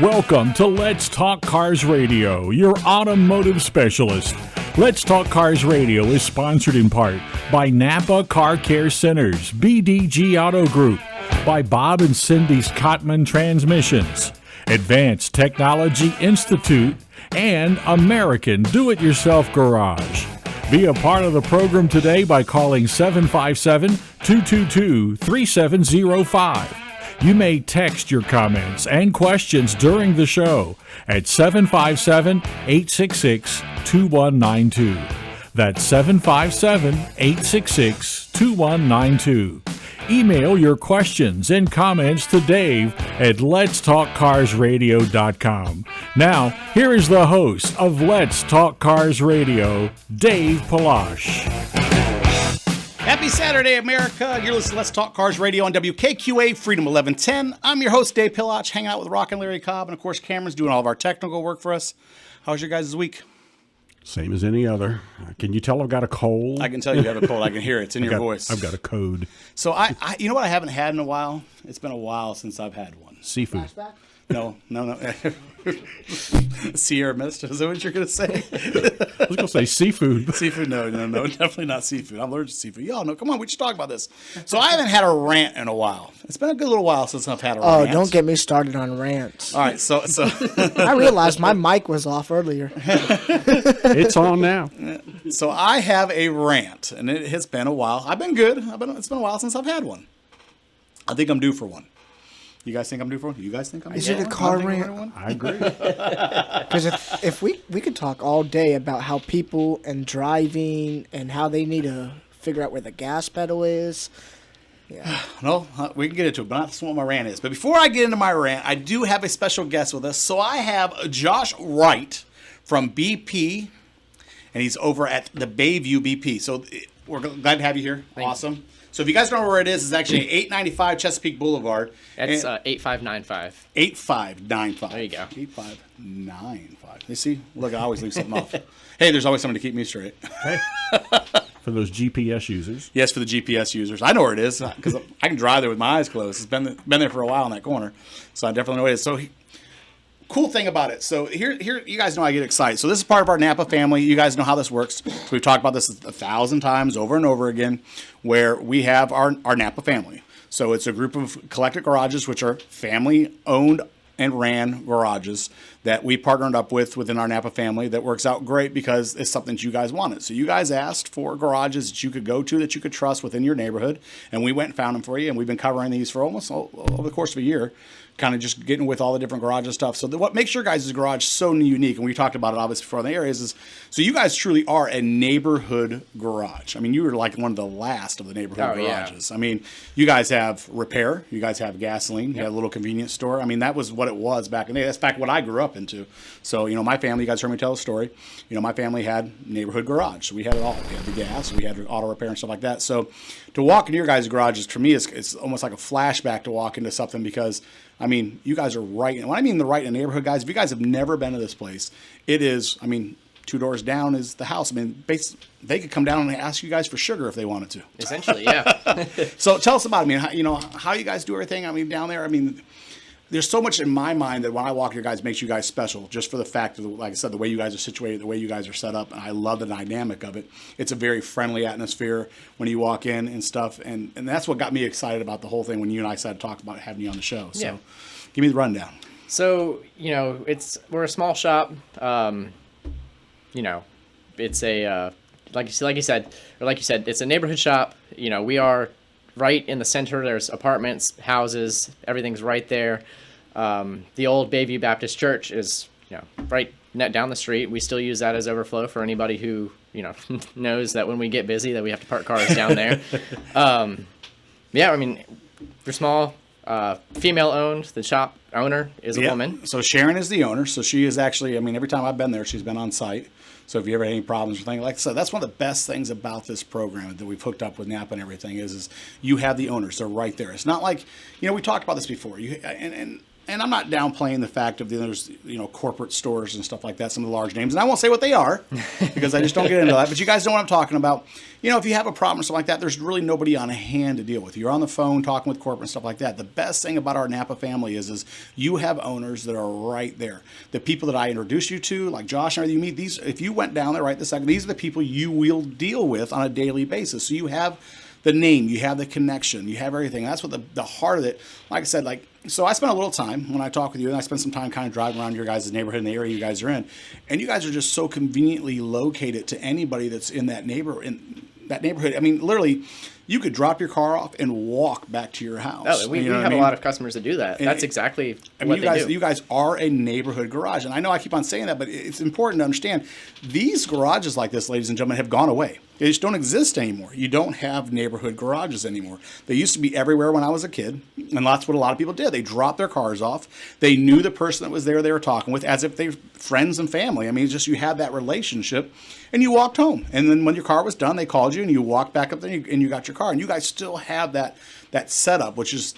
Welcome to Let's Talk Cars Radio, your automotive specialist. Let's Talk Cars Radio is sponsored in part by Napa Car Care Centers, BDG Auto Group, by Bob and Cindy's Cotman Transmissions, Advanced Technology Institute, and American Do-It-Yourself Garage. Be a part of the program today by calling 757-222-3705. You may text your comments and questions during the show at 757-866-2192. That's 757-866-2192. Email your questions and comments to Dave at letstalkcarsradio.com. Now, here is the host of Let's Talk Cars Radio, Dave Palash. Happy Saturday, America. You're listening to Let's Talk Cars Radio on WKQA Freedom 1110. I'm your host, Dave Pillach, hanging out with Rock and Larry Cobb. And, of course, Cameron's doing all of our technical work for us. How's your guys' week? Same as any other. Can you tell I've got a cold? I can tell you have a cold. I can hear it. It's in your voice. I've got a code. So, you know what I haven't had in a while? It's been a while since I've had one. Seafood. Flashback? No. Sierra Mist, is that what you're going to say? I was going to say seafood. Seafood, no, definitely not seafood. I'm allergic to seafood. Y'all know, come on, we should talk about this. So I haven't had a rant in a while. It's been a good little while since I've had a rant. Oh, don't get me started on rants. All right, so I realized my mic was off earlier. It's on now. So I have a rant, and it has been a while. I've been good. It's been a while since I've had one. I think I'm due for one. You guys think I'm due for one? You guys think I'm due for one? Is it a car rant? I agree. Because if we could talk all day about how people and driving and how they need to figure out where the gas pedal is. Yeah. No, we can get into it, but that's what my rant is. But before I get into my rant, I do have a special guest with us. So I have Josh Wright from BP, and he's over at the Bayview BP. So we're glad to have you here. Awesome. So if you guys don't know where it is, it's actually 895 Chesapeake Boulevard. That's 8595. 8595. There you go. 8595. You see? Look, I always leave something off. Hey, there's always somebody to keep me straight. Hey. For those GPS users. Yes, for the GPS users. I know where it is because I can drive there with my eyes closed. It's been there for a while in that corner. So I definitely know where it is. So cool thing about it. So here, you guys know I get excited. So this is part of our Napa family. You guys know how this works. So we've talked about this 1,000 times over and over again, where we have our Napa family. So it's a group of collective garages, which are family owned and ran garages that we partnered up with within our Napa family. That works out great because it's something that you guys wanted. So you guys asked for garages that you could go to, that you could trust within your neighborhood, and we went and found them for you. And we've been covering these for almost over the course of a year, kind of just getting with all the different garage and stuff. So what makes your guys' garage so unique, and we talked about it obviously before in the areas, is so you guys truly are a neighborhood garage. I mean, you were like one of the last of the neighborhood garages. Yeah. I mean, you guys have repair, you guys have gasoline, you have a little convenience store. I mean, that was what it was back in the day. That's back what I grew up into. So, my family, you guys heard me tell a story. My family had neighborhood garage. So we had it all. We had the gas, we had auto repair and stuff like that. So to walk into your guys' garages, for me, it's almost like a flashback to walk into something because, I mean, you guys are right. And when I mean the right in the neighborhood, guys, if you guys have never been to this place, it is, 2 doors down is the house. I mean, they could come down and ask you guys for sugar if they wanted to. Essentially, yeah. So tell us about it. How you guys do everything. Down there, there's so much in my mind that when I walk your guys makes you guys special, just for the fact of, like I said, the way you guys are situated, the way you guys are set up, and I love the dynamic of it. It's a very friendly atmosphere when you walk in and stuff, and that's what got me excited about the whole thing when you and I started talking about having you on the show. So give me the rundown. So, we're a small shop. It's a, like you said, it's a neighborhood shop. We are right in the center. There's apartments, houses, everything's right there. The old Bayview Baptist Church is, right down the street. We still use that as overflow for anybody who, knows that when we get busy that we have to park cars down there. We're small, female owned. The shop owner is a woman. So Sharon is the owner. So she is actually, every time I've been there, she's been on site. So if you ever had any problems or things like that, that's one of the best things about this program that we've hooked up with Napa and everything is you have the owners. They're right there. It's not like, we talked about this before. And and I'm not downplaying the fact of there's corporate stores and stuff like that, some of the large names, and I won't say what they are because I just don't get into that. But you guys know what I'm talking about. If you have a problem or something like that, there's really nobody on hand to deal with. You're on the phone talking with corporate and stuff like that. The best thing about our Napa family is you have owners that are right there. The people that I introduce you to, like Josh and everything you meet, these, if you went down there right this second, these are the people you will deal with on a daily basis. So you have the name, you have the connection, you have everything. That's what the heart of it. Like I said, so I spent a little time when I talk with you, and I spent some time kind of driving around your guys' neighborhood in the area you guys are in, and you guys are just so conveniently located to anybody that's in that neighborhood. I mean, literally, you could drop your car off and walk back to your house. Oh, we have a lot of customers that do that. That's exactly what they do. You guys are a neighborhood garage, and I know I keep on saying that, but it's important to understand these garages like this, ladies and gentlemen, have gone away. They just don't exist anymore. You don't have neighborhood garages anymore. They used to be everywhere when I was a kid, and that's what a lot of people did. They dropped their cars off. They knew the person that was there they were talking with as if they were friends and family. I mean, it's just you had that relationship, and you walked home. And then when your car was done, they called you, and you walked back up there, and you got your car. And you guys still have that setup, which is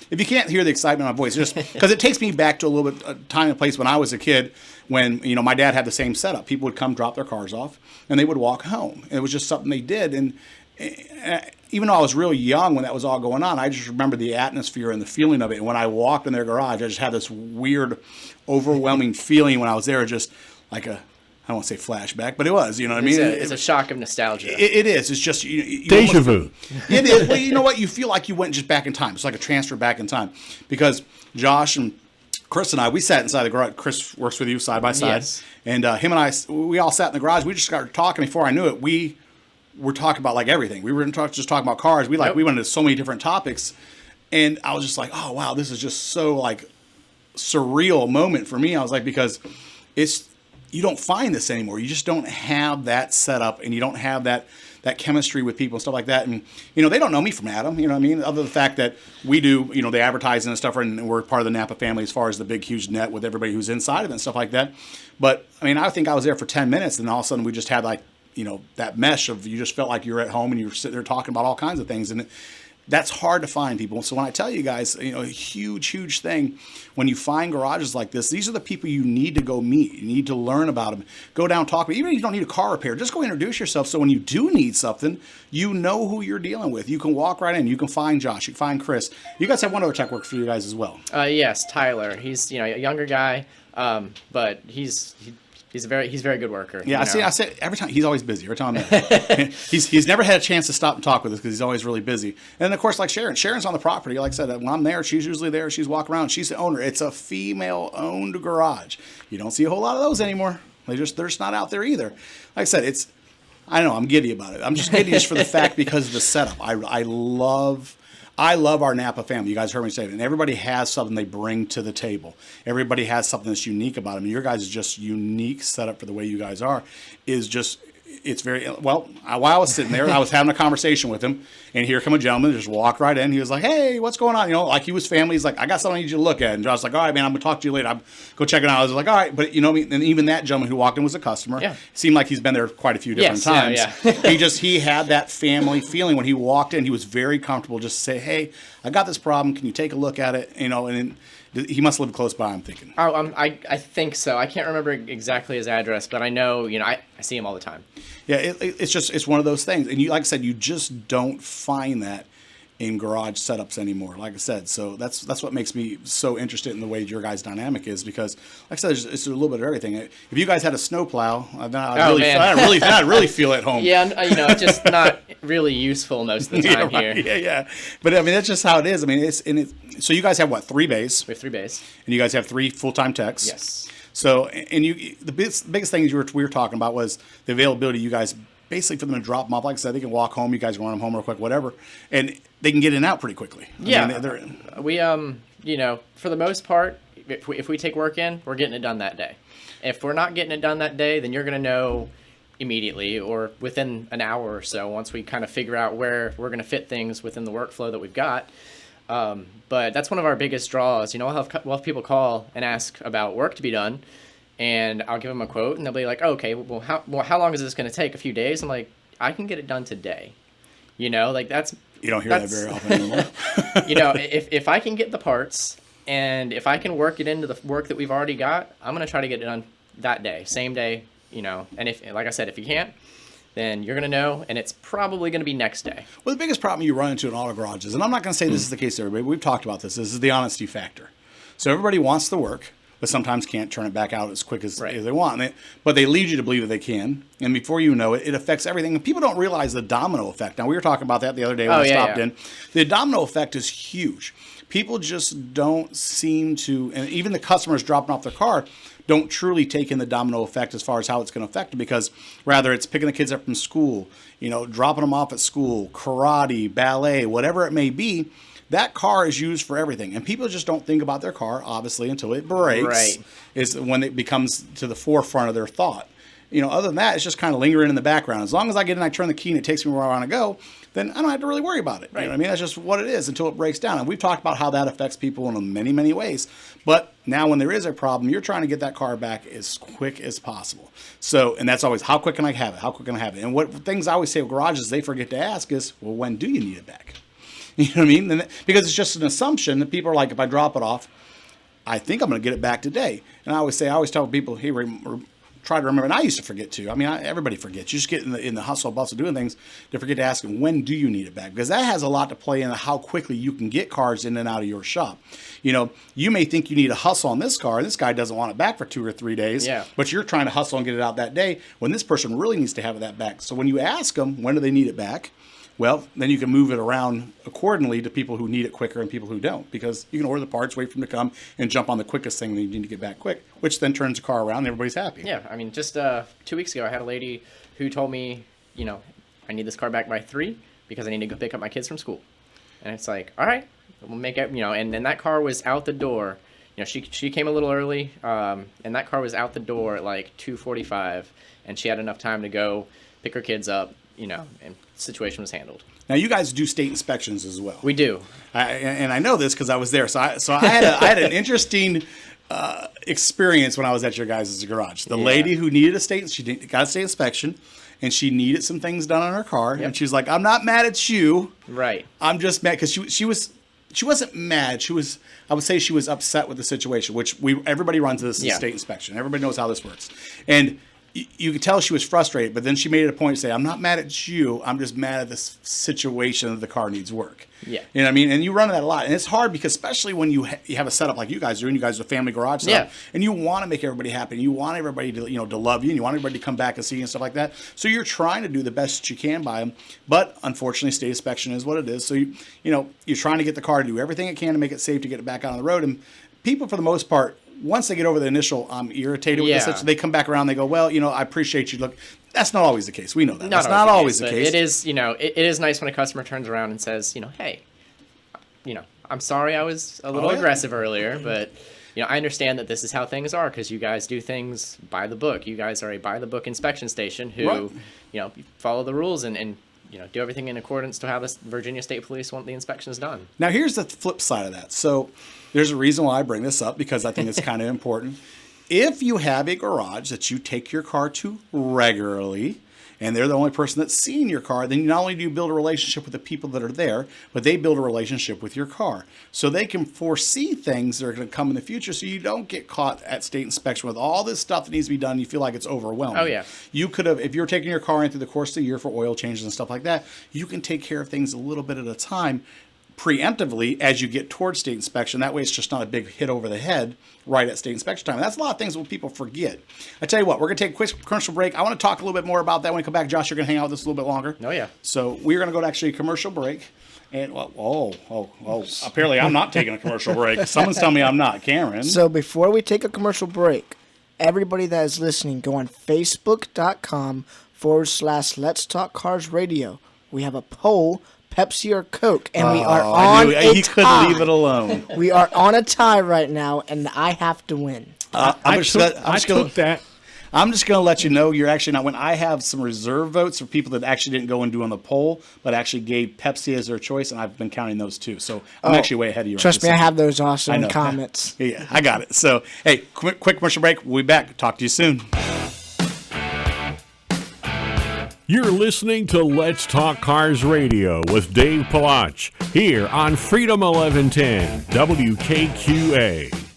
if you can't hear the excitement in my voice, just because it takes me back to a little bit of time and place when I was a kid, when my dad had the same setup. People would come drop their cars off, and they would walk home. And it was just something they did. And even though I was real young when that was all going on, I just remember the atmosphere and the feeling of it. And when I walked in their garage, I just had this weird, overwhelming feeling when I was there, just like I won't say flashback, but it was, you know what I mean? It's a shock of nostalgia. It is. It's just deja vu. It is. Well, you know what? You feel like you went just back in time. It's like a transfer back in time, because Josh and Chris and I, we sat inside the garage. Chris works with you side by side, Yes. and him and I, we all sat in the garage. We just started talking. Before I knew it, we were talking about like everything. We were just talking about cars. We went into so many different topics, and I was just like, oh wow, this is just so like surreal moment for me. I was like, because you don't find this anymore. You just don't have that setup, and you don't have that chemistry with people and stuff like that. And, they don't know me from Adam, you know what I mean? Other than the fact that we do, the advertising and stuff, and we're part of the Napa family as far as the big, huge net with everybody who's inside of it and stuff like that. But, I mean, I think I was there for 10 minutes, and all of a sudden we just had that mesh of, you just felt like you were at home, and you were sitting there talking about all kinds of things. And that's hard to find, people. So when I tell you guys, a huge thing, when you find garages like this, these are the people you need to go meet. You need to learn about them. Go down, talk. Even if you don't need a car repair, just go introduce yourself. So when you do need something, you know who you're dealing with. You can walk right in. You can find Josh. You can find Chris. You guys have one other tech work for you guys as well. Yes, Tyler. He's a younger guy, but he's a very good worker. Yeah, I say every time he's always busy. Every time I'm there. he's never had a chance to stop and talk with us because he's always really busy. And then of course, like Sharon's on the property. Like I said, when I'm there, she's usually there. She's walking around. She's the owner. It's a female-owned garage. You don't see a whole lot of those anymore. They're just not out there either. Like I said, I don't know. I'm giddy about it. I'm just giddy just for the fact because of the setup. I love our Napa family. You guys heard me say it. And everybody has something they bring to the table. Everybody has something that's unique about them. And your guys' just unique setup for the way you guys are is just, it's very, well, while I was sitting there, I was having a conversation with him, and here come a gentleman, just walked right in. He was like, hey, what's going on? Like he was family. He's like, I got something I need you to look at. And Josh's like, all right, man, I'm going to talk to you later. I'm go check it out. I was like, all right. But and even that gentleman who walked in was a customer. Yeah. Seemed like he's been there quite a few different times. Yeah. He had that family feeling when he walked in. He was very comfortable just to say, hey, I got this problem. Can you take a look at it? And he must live close by, I'm thinking. I think so. I can't remember exactly his address, but I know, I see him all the time. Yeah, it's one of those things. And like I said, you just don't find that in garage setups anymore, like I said. So that's what makes me so interested in the way your guys' dynamic is, because, like I said, it's a little bit of everything. If you guys had a snowplow, I'd really feel at home. Yeah, it's just not really useful most of the time right. here. Yeah. But I mean, that's just how it is. I mean, so you guys have what, 3 bays? We have 3 bays. And you guys have 3 full-time techs. Yes. So, and the biggest thing we were talking about was the availability. You guys, basically for them to drop them off, like I said, they can walk home. You guys can run them home real quick, whatever, and they can get in and out pretty quickly. We for the most part, if we take work in, we're getting it done that day. If we're not getting it done that day, then you're going to know immediately or within an hour or so, once we kind of figure out where we're going to fit things within the workflow that we've got. But that's one of our biggest draws. We'll have people call and ask about work to be done, and I'll give them a quote, and they'll be like, oh, okay, well, how long is this going to take? A few days? I'm like, I can get it done today. You don't hear that very often anymore. If I can get the parts And if I can work it into the work that we've already got, I'm going to try to get it done that day, same day, you know. And if, like I said, if you can't, then you're going to know, and it's probably going to be next day. Well, the biggest problem you run into in auto garages, and I'm not going to say this is the case to everybody, we've talked about this is the honesty factor. So everybody wants the work, but sometimes can't turn it back out as quick as they want. But they lead you to believe that they can. And before you know it, it affects everything. And people don't realize the domino effect. Now, we were talking about that the other day when I stopped in. The domino effect is huge. People just don't seem to, and even the customers dropping off their car, don't truly take in the domino effect as far as how it's going to affect them, because rather it's picking the kids up from school, you know, dropping them off at school, karate, ballet, whatever it may be. That car is used for everything, and people just don't think about their car, obviously, until it breaks. Right. Is when it becomes to the forefront of their thought. You know, other than that, it's just kind of lingering in the background. As long as I get in, I turn the key, and it takes me where I want to go, then I don't have to really worry about it. Right. You know what I mean? That's just what it is until it breaks down. And we've talked about how that affects people in many, many ways. But now when there is a problem, you're trying to get that car back as quick as possible. So, and that's always, how quick can I have it? How quick can I have it? And what things I always say with garages they forget to ask is, well, when do you need it back? You know what I mean? And because it's just an assumption that people are like, if I drop it off, I think I'm going to get it back today. And I always tell people, hey, try to remember. And I used to forget too. I mean, everybody forgets. You just get in the hustle and bustle doing things to forget to ask them, when do you need it back? Because that has a lot to play in how quickly you can get cars in and out of your shop. You know, you may think you need a hustle on this car, and this guy doesn't want it back for 2 or 3 days. Yeah. But you're trying to hustle and get it out that day when this person really needs to have that back. So when you ask them, when do they need it back? Well, then you can move it around accordingly to people who need it quicker and people who don't, because you can order the parts, wait for them to come, and jump on the quickest thing that you need to get back quick, which then turns the car around and everybody's happy. Yeah, I mean, just 2 weeks ago, I had a lady who told me, you know, I need this car back by 3 because I need to go pick up my kids from school. And it's like, all right, we'll make it, you know, and then that car was out the door. You know, she came a little early, and that car was out the door at like 2:45, and she had enough time to go pick her kids up, you know, and the situation was handled. Now, you guys do state inspections as well. We do. And I know this because I was there. So I had an interesting experience when I was at your guys' garage. The lady who needed she got a state inspection, and she needed some things done on her car. Yep. And she's like, I'm not mad at you. Right. I'm just mad because she wasn't mad. I would say she was upset with the situation, which everybody runs this state inspection. Everybody knows how this works. And you could tell she was frustrated, but then she made it a point to say, I'm not mad at you. I'm just mad at this situation that the car needs work. Yeah. You know what I mean? And you run that a lot. And it's hard because especially when you have a setup like you guys do, and you guys are a family garage setup, and you want to make everybody happy, and you want everybody to, to love you, and you want everybody to come back and see you and stuff like that. So you're trying to do the best that you can by them. But unfortunately, state inspection is what it is. So you're trying to get the car to do everything it can to make it safe to get it back out on the road. And people, for the most part, once they get over the initial, I'm irritated with this, they come back around, they go, well, I appreciate you. Look, that's not always the case. We know that. That's not always the case. It is, it is nice when a customer turns around and says, hey, I'm sorry I was a little aggressive earlier, but, I understand that this is how things are because you guys do things by the book. You guys are a by the book inspection station who, follow the rules and do everything in accordance to how the Virginia State Police want the inspections done. Now, here's the flip side of that. So there's a reason why I bring this up because I think it's kind of important. If you have a garage that you take your car to regularly, and they're the only person that's seen your car, then not only do you build a relationship with the people that are there, but they build a relationship with your car. So they can foresee things that are going to come in the future so you don't get caught at state inspection with all this stuff that needs to be done and you feel like it's overwhelming. Oh, yeah. You could have, if you're taking your car in through the course of the year for oil changes and stuff like that, you can take care of things a little bit at a time preemptively as you get towards state inspection. That way it's just not a big hit over the head right at state inspection time. And that's a lot of things that people forget. I tell you what, we're going to take a quick commercial break. I want to talk a little bit more about that when we come back. Josh, you're going to hang out with us a little bit longer. Oh, yeah. So we're going to go to actually a commercial break. And, apparently I'm not taking a commercial break. Someone's telling me I'm not. Cameron. So before we take a commercial break, everybody that is listening, go on Facebook.com/Let's Talk Cars Radio. We have a poll, Pepsi or Coke, and we are on a tie. He couldn't leave it alone. We are on a tie right now, and I have to win. I took that. I'm just going to let you know you're actually not winning. I have some reserve votes for people that actually didn't go and do on the poll, but actually gave Pepsi as their choice, and I've been counting those too. So I'm actually way ahead of you. Trust me, I have those also in comments. Yeah, I got it. So, hey, quick commercial break. We'll be back. Talk to you soon. You're listening to Let's Talk Cars Radio with Dave Palach here on Freedom 1110 WKQA.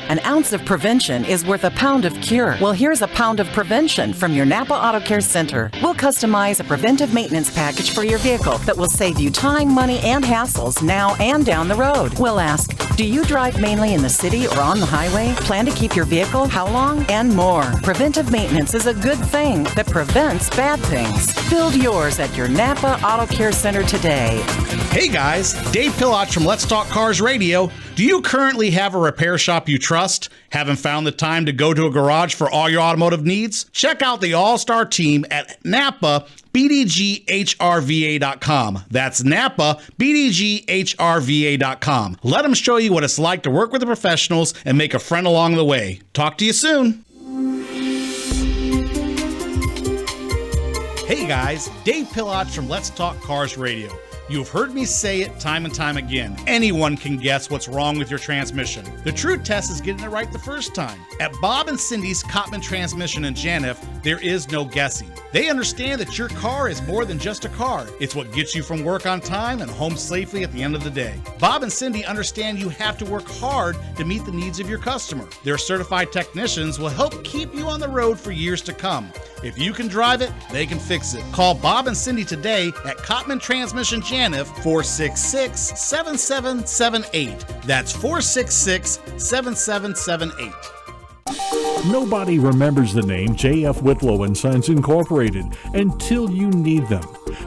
An ounce of prevention is worth a pound of cure. Well, here's a pound of prevention from your Napa Auto Care Center. We'll customize a preventive maintenance package for your vehicle that will save you time, money, and hassles now and down the road. We'll ask, do you drive mainly in the city or on the highway? Plan to keep your vehicle? How long? And more. Preventive maintenance is a good thing that prevents bad things. Build yours at your Napa Auto Care Center today. Hey guys, Dave Pilach from Let's Talk Cars Radio. Do you currently have a repair shop you trust? Haven't found the time to go to a garage for all your automotive needs? Check out the all-star team at Napa BDGHRVA.com. That's Napa BDGHRVA.com. Let them show you what it's like to work with the professionals and make a friend along the way. Talk to you soon. Hey guys, Dave Pilach from Let's Talk Cars Radio. You've heard me say it time and time again. Anyone can guess what's wrong with your transmission. The true test is getting it right the first time. At Bob and Cindy's Cottman Transmission in Janif, there is no guessing. They understand that your car is more than just a car. It's what gets you from work on time and home safely at the end of the day. Bob and Cindy understand you have to work hard to meet the needs of your customer. Their certified technicians will help keep you on the road for years to come. If you can drive it, they can fix it. Call Bob and Cindy today at Cottman Transmission Janif, 466-7778. That's 466-7778. Nobody remembers the name J.F. Whitlow & Sons Incorporated until you need them.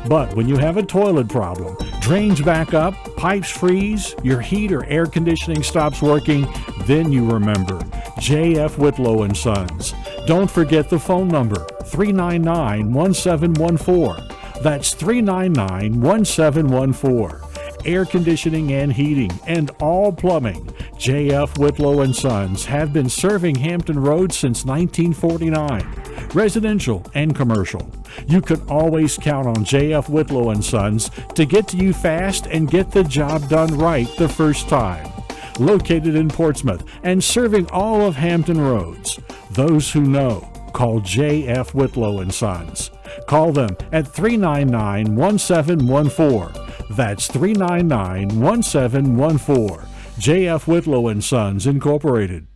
But when you have a toilet problem, drains back up, pipes freeze, your heat or air conditioning stops working, then you remember J.F. Whitlow & Sons. Don't forget the phone number, 399-1714. That's 399-1714. Air conditioning and heating, and all plumbing. J.F. Whitlow & Sons have been serving Hampton Roads since 1949, residential and commercial. You can always count on J.F. Whitlow & Sons to get to you fast and get the job done right the first time. Located in Portsmouth and serving all of Hampton Roads. Those who know, call J.F. Whitlow & Sons. Call them at 399-1714. That's 399-1714. J.F. Whitlow & Sons Incorporated.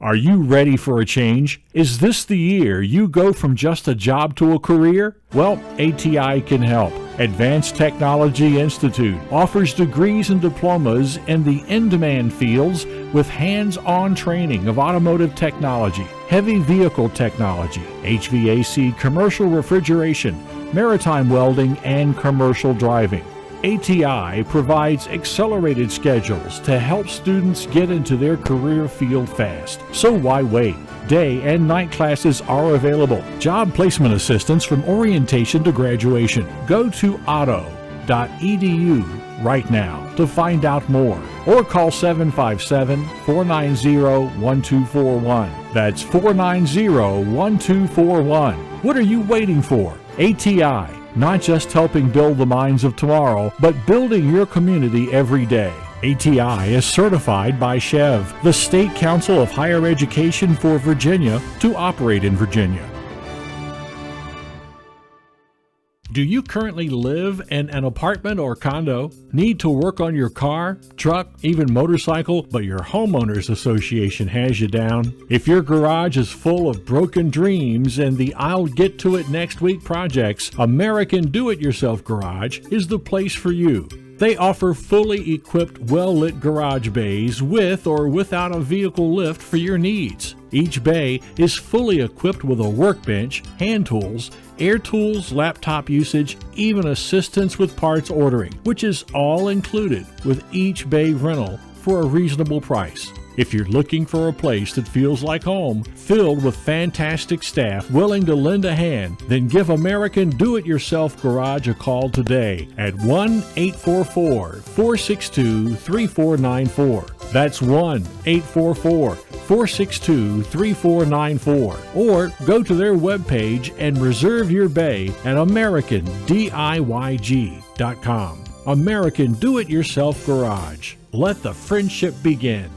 Are you ready for a change? Is this the year you go from just a job to a career? Well, ATI can help. Advanced Technology Institute offers degrees and diplomas in the in-demand fields with hands-on training of automotive technology, heavy vehicle technology, HVAC, commercial refrigeration, maritime welding, and commercial driving. ATI provides accelerated schedules to help students get into their career field fast. So why wait? Day and night classes are available. Job placement assistance from orientation to graduation. Go to auto.edu right now to find out more, or call 757-490-1241. That's 490-1241. What are you waiting for? ATI. Not just helping build the minds of tomorrow, but building your community every day. ATI is certified by SCHEV, the State Council of Higher Education for Virginia, to operate in Virginia. Do you currently live in an apartment or condo? Need to work on your car, truck, even motorcycle, but your homeowners association has you down? If your garage is full of broken dreams and the I'll get to it next week projects, American Do-It-Yourself Garage is the place for you. They offer fully equipped, well-lit garage bays with or without a vehicle lift for your needs. Each bay is fully equipped with a workbench, hand tools, air tools, laptop usage, even assistance with parts ordering, which is all included with each bay rental for a reasonable price. If you're looking for a place that feels like home, filled with fantastic staff willing to lend a hand, then give American Do-It-Yourself Garage a call today at 1-844-462-3494. That's 1-844-462-3494. Or go to their webpage and reserve your bay at AmericanDIYG.com. American Do-It-Yourself Garage. Let the friendship begin.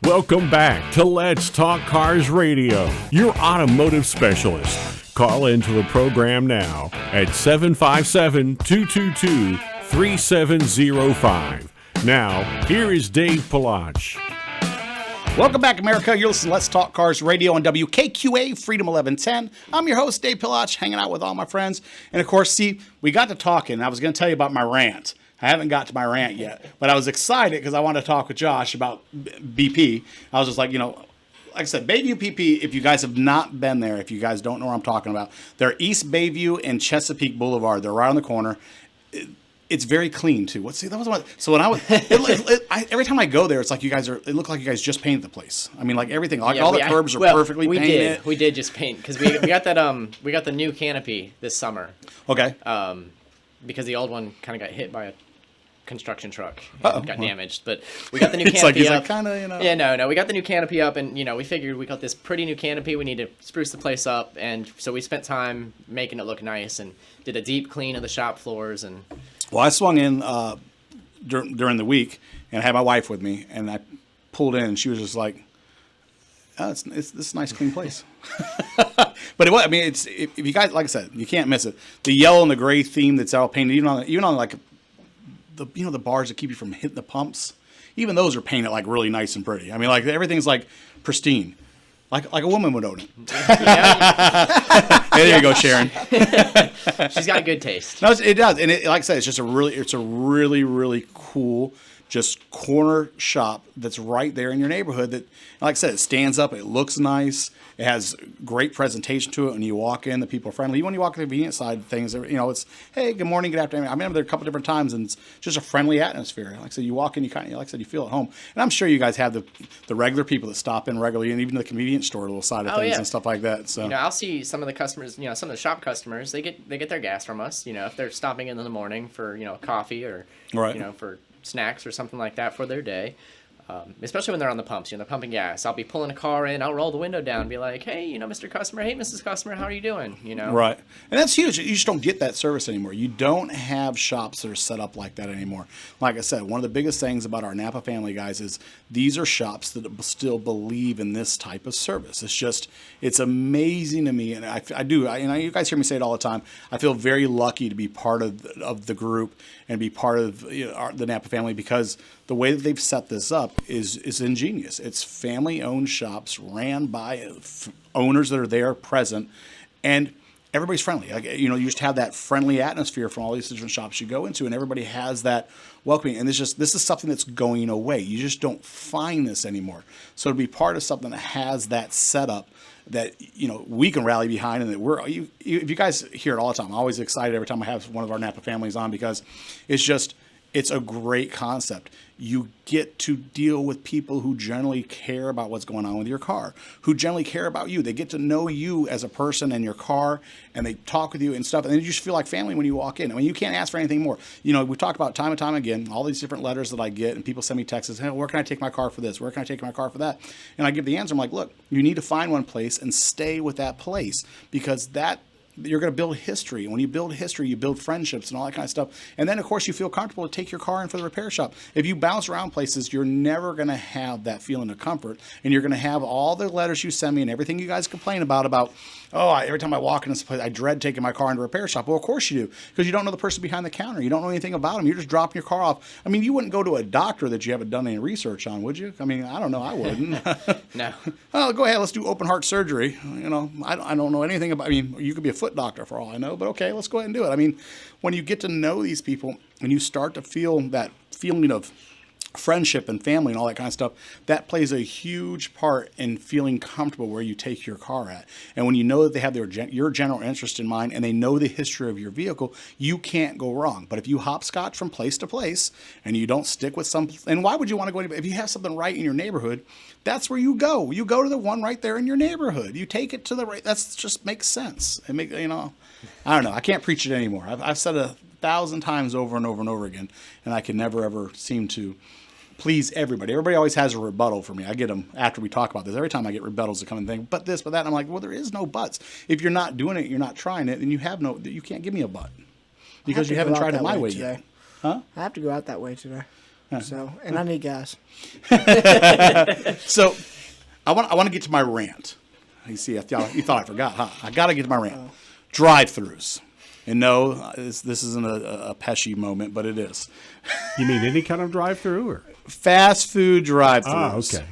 Welcome back to Let's Talk Cars Radio, your automotive specialist. Call into the program now at 757-222-3705. Now, here is Dave Palach. Welcome back, America. You're listening to Let's Talk Cars Radio on WKQA Freedom 1110. I'm your host, Dave Palach, hanging out with all my friends. And of course, see, we got to talking. I was going to tell you about my rant. I haven't got to my rant yet, but I was excited because I wanted to talk with Josh about BP. I was just like, like I said, Bayview PP, if you guys have not been there, if you guys don't know what I'm talking about, they're East Bayview and Chesapeake Boulevard. They're right on the corner. It's very clean too. That was one. So when I was, every time I go there, it's like it looked like you guys just painted the place. I mean, like everything, all the curbs are perfectly painted. We did just paint because we got that we got the new canopy this summer. Okay. Because the old one kind of got hit by a construction truck and got damaged, but we got the new canopy it's up. Like kind of, Yeah, no, we got the new canopy up, and we figured we got this pretty new canopy. We need to spruce the place up, and so we spent time making it look nice and did a deep clean of the shop floors. And well, I swung in during the week, and I had my wife with me, and I pulled in, and she was just like, "Oh, it's this is a nice clean place." But it's if you guys, like I said, you can't miss it. The yellow and the gray theme that's all painted, even on like the bars that keep you from hitting the pumps, even those are painted like really nice and pretty. I mean, like everything's like pristine, like a woman would own it. Hey, there you go, Sharon. She's got good taste. No, it does, and like I said, it's a really cool just corner shop that's right there in your neighborhood. That, like I said, it stands up, it looks nice, it has great presentation to it. When you walk in, the people are friendly. When you walk in the convenience side of things, it's hey, good morning, good afternoon. I mean, I'm there a couple different times, and it's just a friendly atmosphere. Like I said, you walk in, you kind of, like I said, you feel at home. And I'm sure you guys have the regular people that stop in regularly, and even the convenience store little side of things and stuff like that. So I'll see some of the customers, some of the shop customers, they get their gas from us. If they're stopping in the morning for coffee or for snacks or something like that for their day. Especially when they're on the pumps, they're pumping gas. I'll be pulling a car in, I'll roll the window down and be like, hey, Mr. Customer, hey, Mrs. Customer, how are you doing? Right. And that's huge. You just don't get that service anymore. You don't have shops that are set up like that anymore. Like I said, one of the biggest things about our Napa family, guys, is these are shops that still believe in this type of service. It's amazing to me. And I do, you guys hear me say it all the time. I feel very lucky to be part of the group and be part of the Napa family, because the way that they've set this up is ingenious. It's family-owned shops ran by owners that are there present, and everybody's friendly. You just have that friendly atmosphere from all these different shops you go into, and everybody has that welcoming. And this is something that's going away. You just don't find this anymore. So to be part of something that has that setup that we can rally behind, and that if you guys hear it all the time, I'm always excited every time I have one of our Napa families on, because it's a great concept. You get to deal with people who generally care about what's going on with your car, who generally care about you. They get to know you as a person and your car, and they talk with you and stuff. And then you just feel like family when you walk in. I mean, you can't ask for anything more. We talked about time and time again, all these different letters that I get, and people send me texts, hey, where can I take my car for this? Where can I take my car for that? And I give the answer. I'm like, look, you need to find one place and stay with that place, because you're going to build history. When you build history, you build friendships and all that kind of stuff. And then, of course, you feel comfortable to take your car in for the repair shop. If you bounce around places, you're never going to have that feeling of comfort. And you're going to have all the letters you send me and everything you guys complain about, every time I walk in this place, I dread taking my car into a repair shop. Well, of course you do, because you don't know the person behind the counter. You don't know anything about them. You're just dropping your car off. I mean, you wouldn't go to a doctor that you haven't done any research on, would you? I mean, I don't know. I wouldn't. No. Well, go ahead. Let's do open heart surgery. I don't know anything about. I mean, you could be a foot doctor for all I know, but okay, let's go ahead and do it. I mean, when you get to know these people and you start to feel that feeling of friendship and family and all that kind of stuff, that plays a huge part in feeling comfortable where you take your car at. And when you know that they have your general interest in mind, and they know the history of your vehicle, you can't go wrong. But if you hopscotch from place to place and you don't stick with and why would you want to go if you have something right in your neighborhood? That's where you go. You go to the one right there in your neighborhood. You take it to the right. That's just makes sense. I don't know. I can't preach it anymore. I've said it 1,000 times over and over and over again, and I can never ever seem to please everybody. Everybody always has a rebuttal for me. I get them after we talk about this. Every time I get rebuttals to come and think, but this, but that. And I'm like, well, there is no buts. If you're not doing it, you're not trying it, then you can't give me a but, because you haven't tried it my way yet. Huh? I have to go out that way today. So, and I need gas. So, I want to get to my rant. You see, you thought I forgot, huh? I got to get to my rant. Drive-throughs. And no, this isn't a Pesci moment, but it is. You mean any kind of drive-through? Or? Fast food drive-throughs. Okay.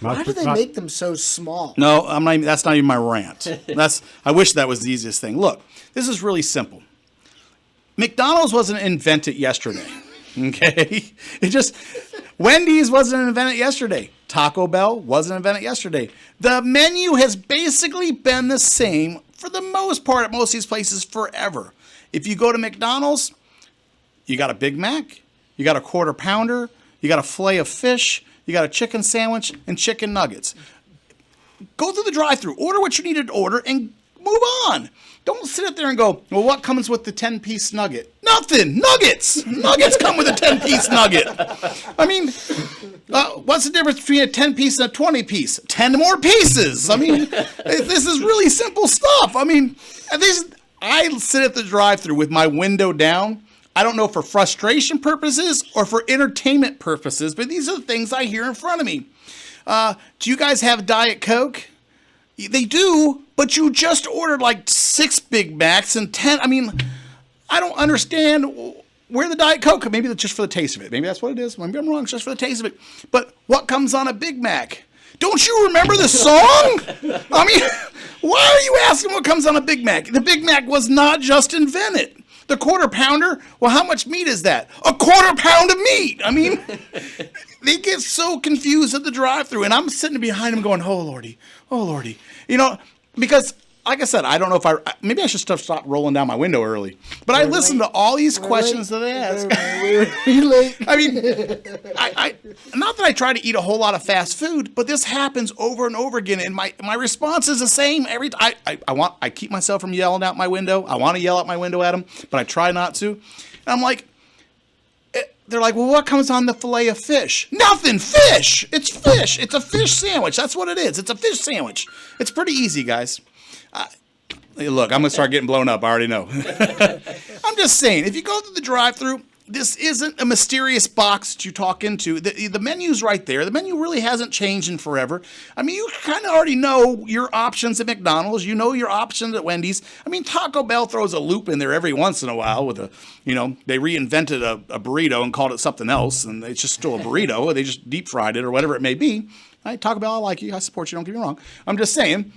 Why do they make them so small? No, I'm not. That's not even my rant. I wish that was the easiest thing. Look, this is really simple. McDonald's wasn't invented yesterday. Okay, Wendy's wasn't invented yesterday. Taco Bell wasn't invented yesterday. The menu has basically been the same for the most part at most of these places forever. If you go to McDonald's, you got a Big Mac, you got a quarter pounder, you got a filet of fish, you got a chicken sandwich, and chicken nuggets. Go through the drive-thru, order what you needed to order, and move on. Don't sit up there and go, well, what comes with the 10-piece nugget? Nothing. Nuggets. Nuggets come with a 10-piece nugget. I mean, what's the difference between a 10-piece and a 20-piece? 10 more pieces. I mean, this is really simple stuff. I mean, I sit at the drive-thru with my window down. I don't know for frustration purposes or for entertainment purposes, but these are the things I hear in front of me. Do you guys have Diet Coke? They do, but you just ordered like 6 Big Macs and 10. I mean, I don't understand where the Diet Coke. Maybe it's just for the taste of it. Maybe that's what it is. Maybe I'm wrong. It's just for the taste of it. But what comes on a Big Mac? Don't you remember the song? I mean, why are you asking what comes on a Big Mac? The Big Mac was not just invented. The quarter pounder, well, how much meat is that? A quarter pound of meat. I mean, they get so confused at the drive-thru, and I'm sitting behind them going, oh, Lordy. You know, because, like I said, I don't know if maybe I should stop rolling down my window early. But I listen to all these questions that they ask. I mean, not that I try to eat a whole lot of fast food, but this happens over and over again, and my response is the same every time. I keep myself from yelling out my window. I want to yell out my window at them, but I try not to. And I'm like, they're like, well, what comes on the filet of fish? Nothing. Fish. It's fish. It's a fish sandwich. That's what it is. It's a fish sandwich. It's pretty easy, guys. Look, I'm going to start getting blown up. I already know. I'm just saying, if you go through the drive-thru, this isn't a mysterious box that you talk into. The menu's right there. The menu really hasn't changed in forever. I mean, you kind of already know your options at McDonald's. You know your options at Wendy's. I mean, Taco Bell throws a loop in there every once in a while with they reinvented a burrito and called it something else, and it's just still a burrito. They just deep fried it or whatever it may be. Taco Bell, I like you. I support you. Don't get me wrong. I'm just saying,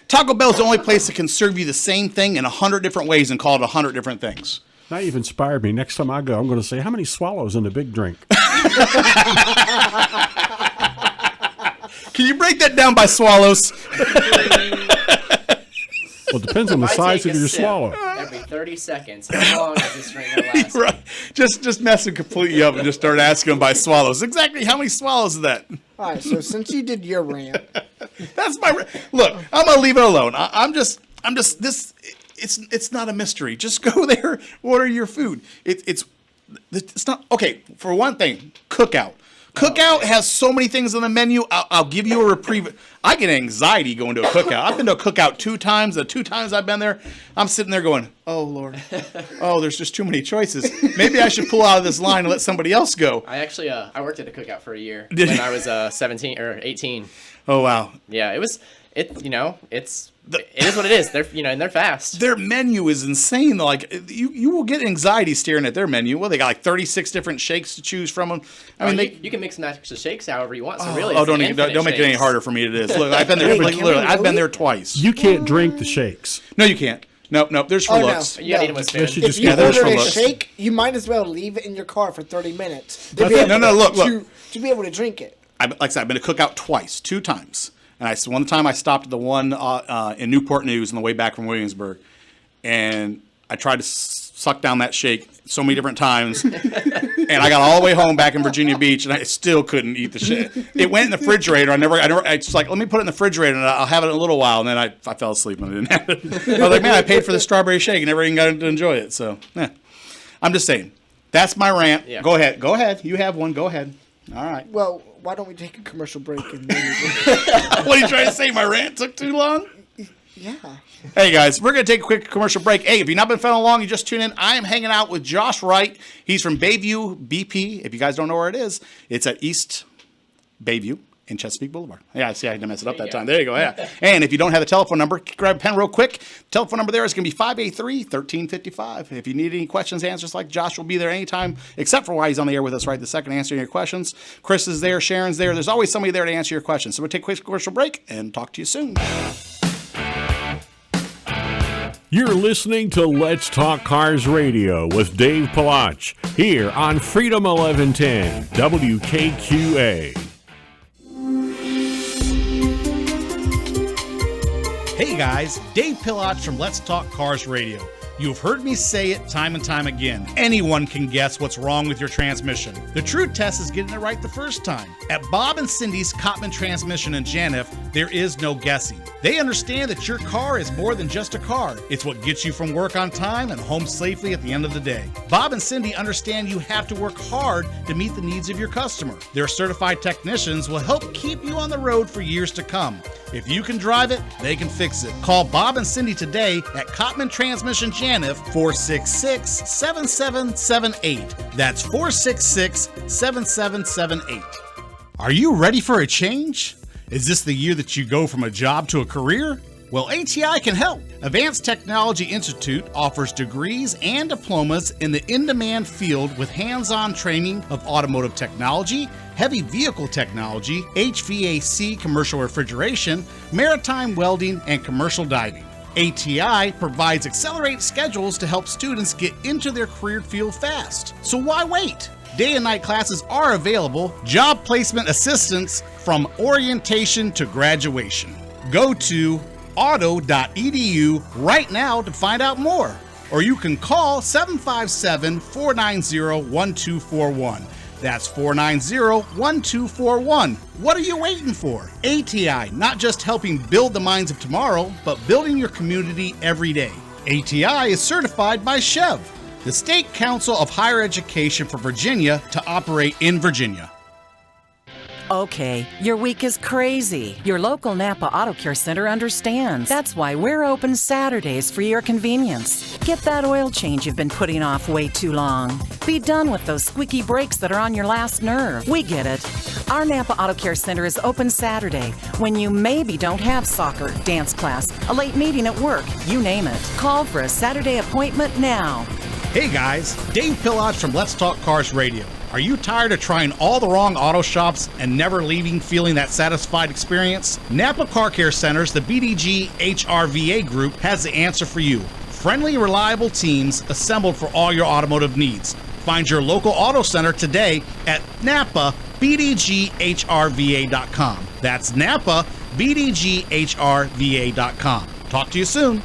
Taco Bell's the only place that can serve you the same thing in 100 different ways and call it 100 different things. Now you've inspired me. Next time I go, I'm going to say, how many swallows in a big drink? Can you break that down by swallows? Well, it depends on the size of your swallow. Every 30 seconds. How long is this drink going to last? Right. Just messing completely up and just start asking them by swallows. Exactly how many swallows is that? All right, so since you did your rant. That's my look, I'm going to leave it alone. I'm just this. It's not a mystery. Just go there, order your food. It's not okay. For one thing, Cookout. Cookout has so many things on the menu. I'll give you a reprieve. I get anxiety going to a Cookout. I've been to a Cookout 2 times. The 2 times I've been there, I'm sitting there going, oh, Lord. Oh, there's just too many choices. Maybe I should pull out of this line and let somebody else go. I actually I worked at a Cookout for a year when I was 17 or 18. Oh, wow. Yeah, it is what it is. They're and they're fast. Their menu is insane. Like you will get anxiety staring at their menu. Well, they got like 36 different shakes to choose from them. I mean, you can mix and match the shakes however you want. So really, don't make it any harder for me. It is. Look, I've been there. I've been there twice. You can't drink the shakes. No, you can't. Nope. There's for looks. You gotta eat them with spoon. If you order a shake, you might as well leave it in your car for 30 minutes. Look. To be able to drink it. Like I said, I've been to Cookout twice, 2 times. And one time I stopped at the one in Newport News on the way back from Williamsburg, and I tried to suck down that shake so many different times, and I got all the way home back in Virginia Beach, and I still couldn't eat the shit. It went in the refrigerator. I just like, let me put it in the refrigerator, and I'll have it in a little while, and then I fell asleep and I didn't have it. I was like, man, I paid for the strawberry shake and never even got to enjoy it. So, I'm just saying, that's my rant. Yeah. Go ahead. You have one. Go ahead. All right. Well, why don't we take a commercial break? And then what are you trying to say? My rant took too long? Yeah. Hey guys, we're going to take a quick commercial break. Hey, if you've not been following along, you just tune in. I am hanging out with Josh Wright. He's from Bayview BP. If you guys don't know where it is, it's at East Bayview in Chesapeake Boulevard. Yeah, see, I didn't mess it up that time. There you go, yeah. And if you don't have the telephone number, grab a pen real quick. The telephone number there is going to be 583-1355. If you need any questions, answers, like Josh will be there anytime, except for while he's on the air with us right this second, answering your questions. Chris is there, Sharon's there. There's always somebody there to answer your questions. So we'll take a quick commercial break and talk to you soon. You're listening to Let's Talk Cars Radio with Dave Palach here on Freedom 1110 WKQA. Hey guys, Dave Palach from Let's Talk Cars Radio. You've heard me say it time and time again. Anyone can guess what's wrong with your transmission. The true test is getting it right the first time. At Bob and Cindy's Cottman Transmission in Janif, there is no guessing. They understand that your car is more than just a car. It's what gets you from work on time and home safely at the end of the day. Bob and Cindy understand you have to work hard to meet the needs of your customer. Their certified technicians will help keep you on the road for years to come. If you can drive it, they can fix it. Call Bob and Cindy today at Cottman Transmission Janif, 466-7778. That's 466-7778. Are you ready for a change? Is this the year that you go from a job to a career? Well, ATI can help. Advanced Technology Institute offers degrees and diplomas in the in-demand field with hands-on training of automotive technology, heavy vehicle technology, HVAC commercial refrigeration, maritime welding, and commercial diving. ATI provides accelerated schedules to help students get into their career field fast. So why wait? Day and night classes are available, job placement assistance from orientation to graduation. Go to auto.edu right now to find out more. Or you can call 757-490-1241. That's 490-1241. What are you waiting for? ATI, not just helping build the minds of tomorrow, but building your community every day. ATI is certified by Chev, the State Council of Higher Education for Virginia, to operate in Virginia. Okay, your week is crazy. Your local Napa Auto Care Center understands. That's why we're open Saturdays for your convenience. Get that oil change you've been putting off way too long. Be done with those squeaky brakes that are on your last nerve. We get it. Our Napa Auto Care Center is open Saturday when you maybe don't have soccer, dance class, a late meeting at work, you name it. Call for a Saturday appointment now. Hey guys, Dave Palach from Let's Talk Cars Radio. Are you tired of trying all the wrong auto shops and never leaving feeling that satisfied experience? Napa Car Care Centers, the BDG HRVA group, has the answer for you. Friendly, reliable teams assembled for all your automotive needs. Find your local auto center today at NapaBDGHRVA.com. That's NapaBDGHRVA.com. Talk to you soon.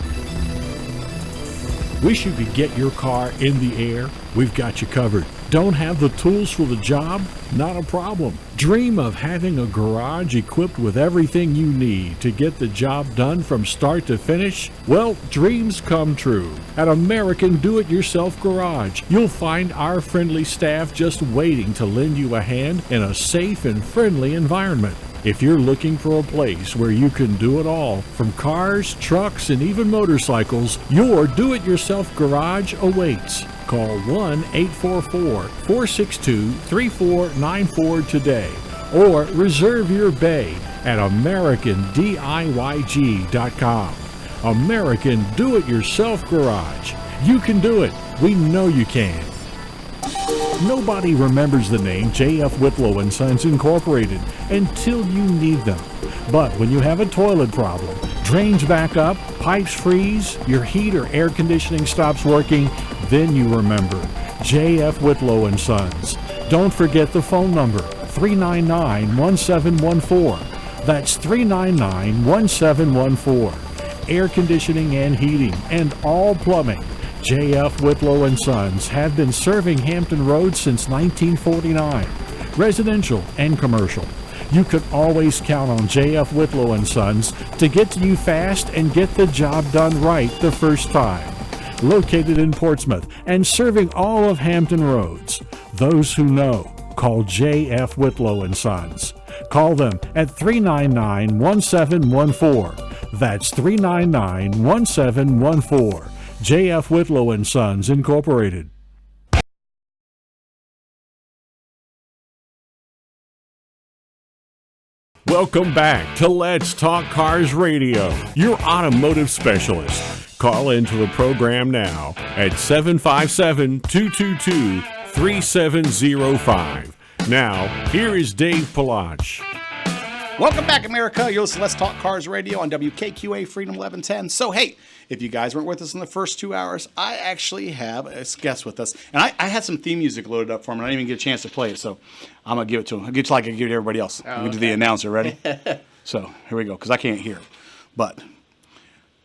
Wish you could get your car in the air? We've got you covered. Don't have the tools for the job? Not a problem. Dream of having a garage equipped with everything you need to get the job done from start to finish? Well, dreams come true. At American Do-It-Yourself Garage, you'll find our friendly staff just waiting to lend you a hand in a safe and friendly environment. If you're looking for a place where you can do it all, from cars, trucks, and even motorcycles, your Do-It-Yourself Garage awaits. Call 1-844-462-3494 today or reserve your bay at AmericanDIYG.com. American Do-It-Yourself Garage. You can do it. We know you can. Nobody remembers the name J.F. Whitlow & Sons Incorporated until you need them. But when you have a toilet problem, drains back up, pipes freeze, your heat or air conditioning stops working, then you remember J.F. Whitlow & Sons. Don't forget the phone number, 399-1714. That's 399-1714. Air conditioning and heating and all plumbing. J.F. Whitlow & Sons have been serving Hampton Roads since 1949, residential and commercial. You could always count on J.F. Whitlow & Sons to get to you fast and get the job done right the first time. Located in Portsmouth and serving all of Hampton Roads. Those who know, call J.F. Whitlow & Sons. Call them at 399-1714. That's 399-1714. J.F. Whitlow and Sons, Incorporated. Welcome back to Let's Talk Cars Radio, your automotive specialist. Call into the program now at 757-222-3705. Now, here is Dave Palach. Welcome back, America. You're listening to Let's Talk Cars Radio on WKQA Freedom 1110. So, hey, if you guys weren't with us in the first 2 hours, I actually have a guest with us. And I had some theme music loaded up for him, and I didn't even get a chance to play it. So, I'm going to give it to him. I'll get you like I give it to everybody else. I'm going to do the announcer. Ready? So, here we go, because I can't hear. But,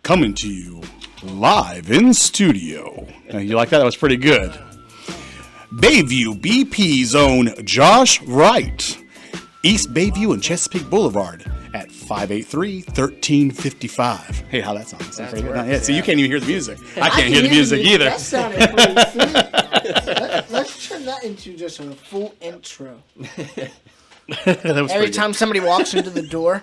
coming to you live in studio. Now, you like that? That was pretty good. Bayview BP's own Josh Wright. East Bayview and Chesapeake Boulevard at 583-1355. Hey, how that sounds? That Pretty good. works, Yeah, so yeah. you can't even hear the music. I can't hear the music either. That sounded pretty sweet. Let's turn that into just a full intro. That was Every pretty time somebody walks into the door.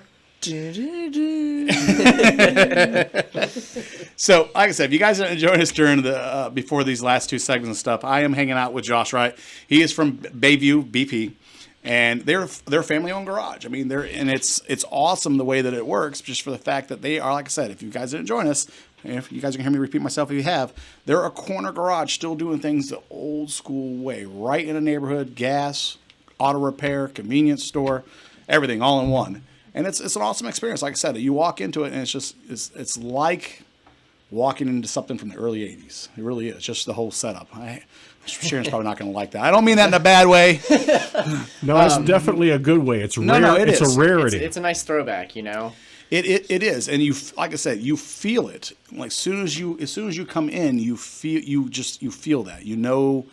So, like I said, if you guys didn't join us during the before these last two segments and stuff, I am hanging out with Josh Wright. He is from Bayview BP. And they're a family-owned garage. I mean, it's awesome the way that it works, just for the fact that they are, like I said, if you guys didn't join us, if you guys are going to hear me repeat myself if you have, they're a corner garage still doing things the old school way, right in a neighborhood, gas, auto repair, convenience store, everything all in one. And it's an awesome experience. Like I said, you walk into it and it's like walking into something from the early 80s. It really is, just the whole setup. Sharon's probably not going to like that. I don't mean that in a bad way. No, it's definitely a good way. It's rare. no, it it's is. a rarity. It's a nice throwback, you know. It is, and you, like I said, you feel it. Like as soon as you come in, you feel that. You know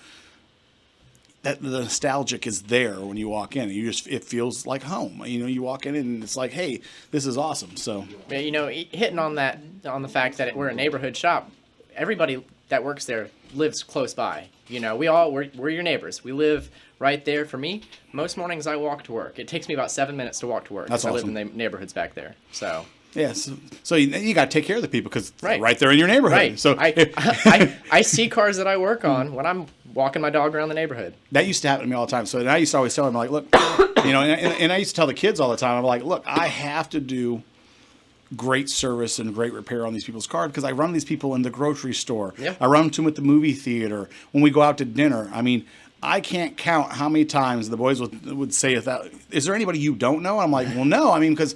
that the nostalgic is there when you walk in. It feels like home. You know, you walk in and it's like, hey, this is awesome. So, You know, hitting on the fact that we're a neighborhood shop, everybody that works there lives close by. You know, we're your neighbors. We live right there. For me, most mornings I walk to work. It takes me about 7 minutes to walk to work. That's I awesome. live in the neighborhoods back there. So. yes. So you got to take care of the people because Right. right there in your neighborhood. Right. So I see cars that I work on when I'm walking my dog around the neighborhood. that used to happen to me all the time. So and I used to always tell them, like, look, you know, and I used to tell the kids all the time, I'm like, look, I have to do great service and great repair on these people's cars because I run these people in the grocery store. Yeah. I run to them at the movie theater. When we go out to dinner, I mean, I can't count how many times the boys would say, is there anybody you don't know? I'm like, well, no. I mean, because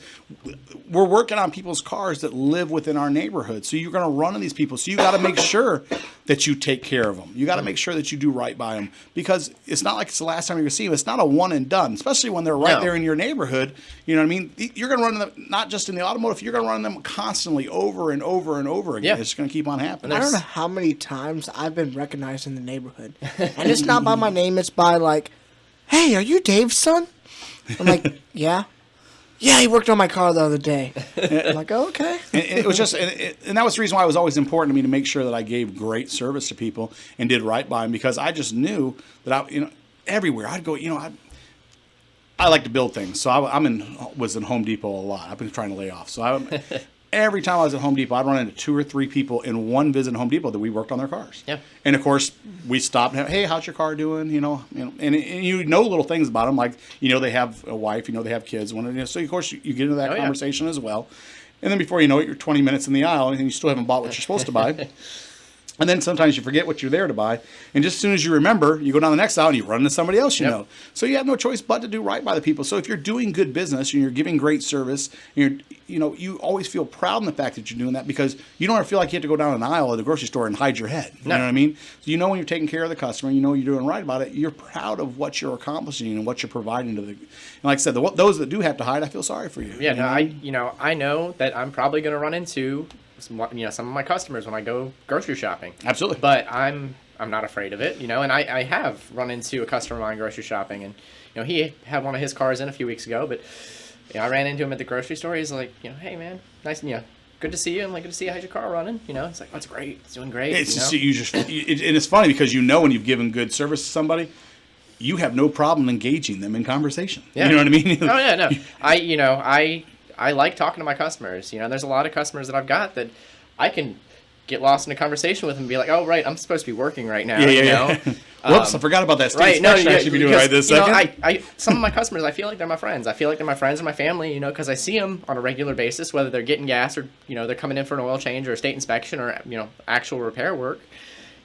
we're working on people's cars that live within our neighborhood. So you're going to run into these people. So you got to make sure that you take care of them. You got to make sure that you do right by them because it's not like it's the last time you're going to see them. It's not a one and done, especially when they're right No. there in your neighborhood. You know what I mean? You're going to run them, not just in the automotive, you're going to run them constantly over and over and over again. Yeah. It's going to keep on happening. I don't know how many times I've been recognized in the neighborhood. And it's not by my name, it's by like, hey, are you Dave's son? I'm like, yeah. Yeah, he worked on my car the other day. I'm like, oh, okay. And it was just, and that was the reason why it was always important to me to make sure that I gave great service to people and did right by them because I just knew that everywhere I'd go, I like to build things. So was in Home Depot a lot. I've been trying to lay off. So every time I was at Home Depot, I'd run into 2 or 3 people in one visit at Home Depot that we worked on their cars. Yeah. And of course, we stopped and hey, how's your car doing? And you know little things about them, like they have a wife, they have kids. So of course you get into that Oh, yeah. conversation as well. And then before you know it, you're 20 minutes in the aisle and you still haven't bought what you're supposed to buy. And then sometimes you forget what you're there to buy. And just as soon as you remember, you go down the next aisle and you run into somebody else you Yep. know. So you have no choice but to do right by the people. So if you're doing good business and you're giving great service, and you always feel proud in the fact that you're doing that because you don't ever feel like you have to go down an aisle at the grocery store and hide your head. You know what I mean? So when you're taking care of the customer, you're doing right about it, you're proud of what you're accomplishing and what you're providing to the. And like I said, those that do have to hide, I feel sorry for you. Yeah, you no, know? I know that I'm probably going to run into some of my customers when I go grocery shopping. Absolutely. But I'm not afraid of it, and I have run into a customer of mine grocery shopping, and he had one of his cars in a few weeks ago, but I ran into him at the grocery store. He's like, hey man, nice, good to see you. I'm like, good to see you. How's your car running? It's like, oh, it's great. It's doing great. It's just and it's funny because when you've given good service to somebody, you have no problem engaging them in conversation. Yeah. You know what I mean? Oh yeah, no. I like talking to my customers. You know, there's a lot of customers that I've got that I can get lost in a conversation with them and be like, oh, right, I'm supposed to be working right now. You know? Whoops, I forgot about that. Right, no, I should be doing because, right this you know, second. some of my customers, I feel like they're my friends. I feel like they're my friends and my family, you know, because I see them on a regular basis, whether they're getting gas or, you know, they're coming in for an oil change or a state inspection or, you know, actual repair work.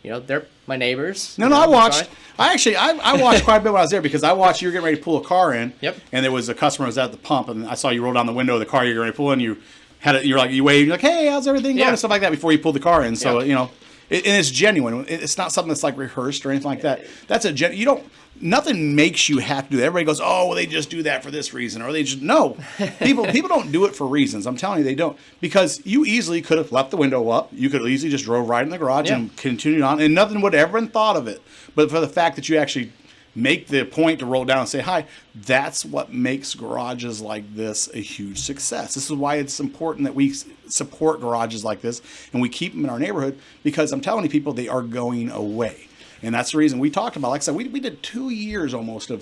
You know, they're my neighbors. No, I watched. I watched quite a bit when I was there because I watched you were getting ready to pull a car in. Yep. And there was a customer who was at the pump, and I saw you roll down the window of the car you're ready to pull in. You had it. You're like, you waved, you're like, hey, how's everything going? And stuff like that before you pulled the car in. So you know, and it's genuine. It's not something that's like rehearsed or anything like that. That's you don't. Nothing makes you have to do that. Everybody goes, oh, well, they just do that for this reason, or they just no. People don't do it for reasons. I'm telling you, they don't, because you easily could have left the window up. You could have easily just drove right in the garage and continued on, and nothing would have ever been thought of it. But for the fact that you actually make the point to roll down and say hi, that's what makes garages like this a huge success. This is why it's important that we support garages like this and we keep them in our neighborhood, because I'm telling you, people, they are going away. And that's the reason we talked about, like I said, we did 2 years almost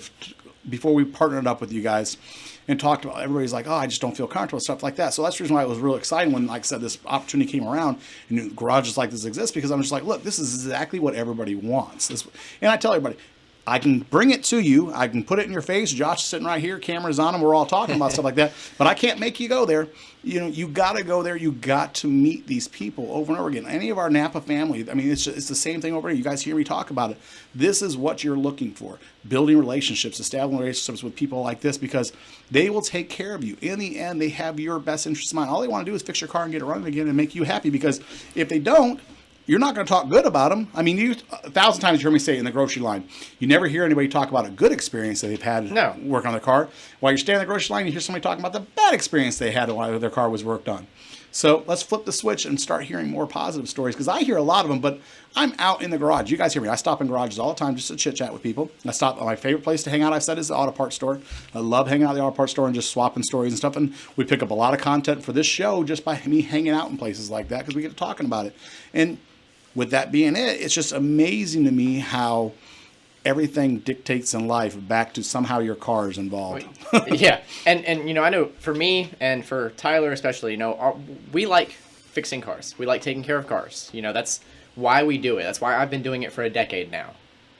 before we partnered up with you guys and talked about, everybody's like, oh, I just don't feel comfortable, stuff like that. So that's the reason why it was real exciting when, like I said, this opportunity came around and garages like this exist, because I'm just like, look, this is exactly what everybody wants. And I tell everybody, I can bring it to you. I can put it in your face. Josh is sitting right here. Camera's on him. We're all talking about stuff like that. But I can't make you go there. You know, you got to go there. You got to meet these people over and over again. Any of our Napa family, I mean, it's the same thing over here. You guys hear me talk about it. This is what you're looking for. Building relationships, establishing relationships with people like this, because they will take care of you. In the end, they have your best interest in mind. All they want to do is fix your car and get it running again and make you happy, because if they don't, you're not going to talk good about them. I mean, 1,000 times you heard me say it in the grocery line. You never hear anybody talk about a good experience that they've had working on their car. While you're standing in the grocery line, you hear somebody talking about the bad experience they had while their car was worked on. So let's flip the switch and start hearing more positive stories, because I hear a lot of them, but I'm out in the garage. You guys hear me. I stop in garages all the time just to chit-chat with people. I stop. My favorite place to hang out, I've said, is the auto parts store. I love hanging out at the auto parts store and just swapping stories and stuff. And we pick up a lot of content for this show just by me hanging out in places like that, because we get to talking about it. And with that being it, it's just amazing to me how everything dictates in life back to somehow your car is involved. Yeah. And, you know, I know for me and for Tyler especially, you know, we like fixing cars. We like taking care of cars. You know, that's why we do it. That's why I've been doing it for a decade now.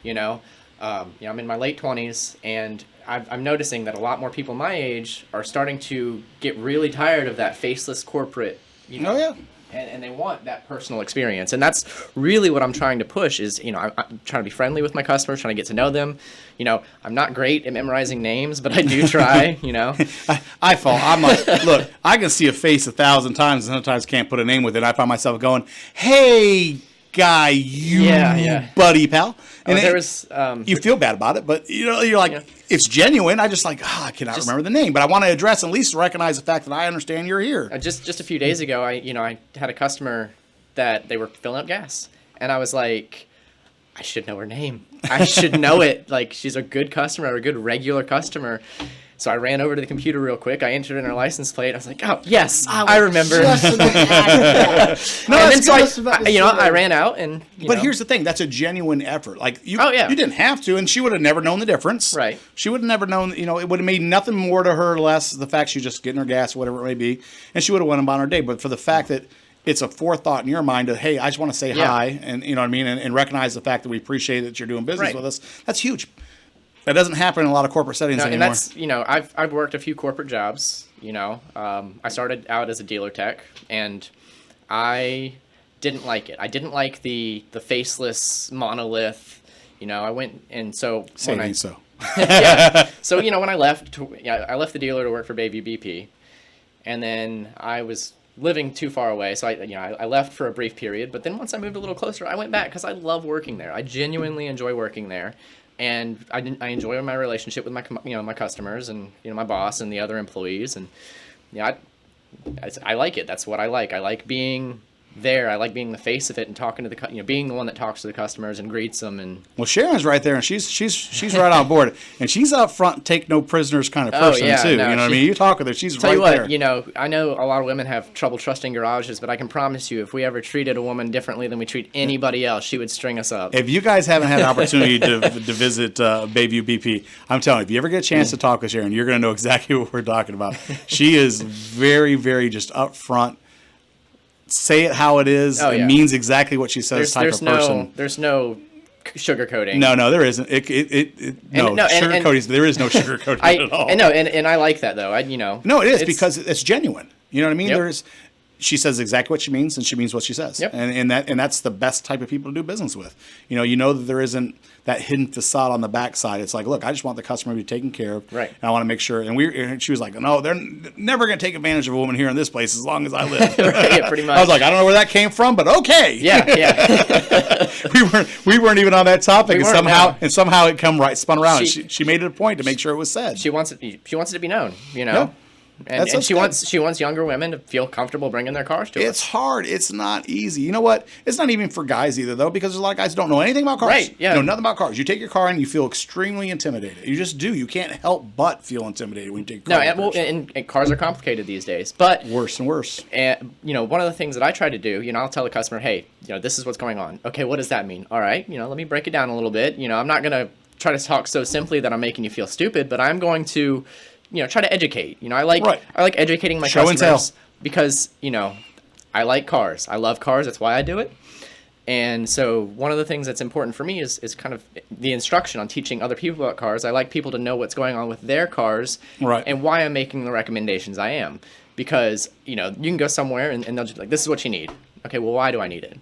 You know, I'm in my late 20s, and I'm noticing that a lot more people my age are starting to get really tired of that faceless corporate, you know. Oh, yeah. And they want that personal experience. And that's really what I'm trying to push is, you know, I'm trying to be friendly with my customers, trying to get to know them. You know, I'm not great at memorizing names, but I do try, you know. I fall. I'm like, look, I can see a face 1,000 times and sometimes can't put a name with it. I find myself going, hey, guy, you buddy pal. And you feel bad about it, but you know, you're like, it's genuine. I just like, I cannot remember the name, but I want to address and at least recognize the fact that I understand you're here. Just a few days ago, I had a customer that they were filling up gas, and I was like, I should know her name. I should know it. Like, she's a good customer, a good regular customer. So I ran over to the computer real quick. I entered in her license plate. I was like, oh, yes, I remember. Just about No, and then so I ran out and. But here's the thing: that's a genuine effort. Like you didn't have to, and she would have never known the difference. Right. She would have never known. You know, it would have made nothing more to her less the fact she's just getting her gas, whatever it may be, and she would have went about her day. But for the fact that it's a forethought in your mind of, hey, I just want to say hi, and you know what I mean, and recognize the fact that we appreciate that you're doing business with us. That's huge. That doesn't happen in a lot of corporate settings anymore. And that's, you know, I've worked a few corporate jobs, you know. I started out as a dealer tech, and I didn't like it. I didn't like the faceless monolith, you know. I went, and so... So. Yeah. So, you know, when I left, I left the dealer to work for Bayview BP, and then I was living too far away, so I left for a brief period, but then once I moved a little closer, I went back because I love working there. I genuinely enjoy working there. And I enjoy my relationship with my customers and, you know, my boss and the other employees. And, I like it. That's what I like. I like being there. I like being the face of it and talking to the being the one that talks to the customers and greets them. And Well, Sharon's right there, and she's right on board, and she's up front, take no prisoners kind of person yeah, too. no, You know what I mean? You talk with her, she's tell right you what, there. I know a lot of women have trouble trusting garages, but I can promise you, if we ever treated a woman differently than we treat anybody else, she would string us up. If you guys haven't had an opportunity to visit Bayview BP, I'm telling you, if you ever get a chance to talk with Sharon, you're going to know exactly what we're talking about. She is very, very just upfront. Say it how it is. Oh, It yeah. means exactly what she says. Type of person. There's no sugarcoating. No, there isn't. Sugarcoating. There is no sugarcoating at all. And I like that though. No, it is because it's genuine. You know what I mean? Yep. She says exactly what she means, and she means what she says. Yep. And that's the best type of people to do business with. You know that there isn't that hidden facade on the backside. It's like, look, I just want the customer to be taken care of, right? And I want to make sure. And she was like, no, they're never going to take advantage of a woman here in this place as long as I live. Right, yeah, pretty much. I was like, I don't know where that came from, but okay. Yeah. we weren't even on that topic, We and weren't, somehow it spun around. She made it a point to make sure it was said. She wants it to be known. Yeah. And she wants younger women to feel comfortable bringing their cars to It's us. hard. It's not easy. You know what? It's not even for guys either, though, because there's a lot of guys who don't know anything about cars. Right, yeah. You know nothing about cars. You take your car and you feel extremely intimidated. You just do. You can't help but feel intimidated when you take your car. And cars are complicated these days. But worse and worse. And one of the things that I try to do, I'll tell the customer, hey, this is what's going on. Okay, what does that mean? All right, let me break it down a little bit. I'm not gonna try to talk so simply that I'm making you feel stupid, but I'm going to try to educate. I like educating my Show and customers tell. because, I like cars. I love cars. That's why I do it. And so one of the things that's important for me is kind of the instruction on teaching other people about cars. I like people to know what's going on with their cars, right, and why I'm making the recommendations I am. Because, you can go somewhere and they'll just be like, this is what you need. Okay, well, why do I need it?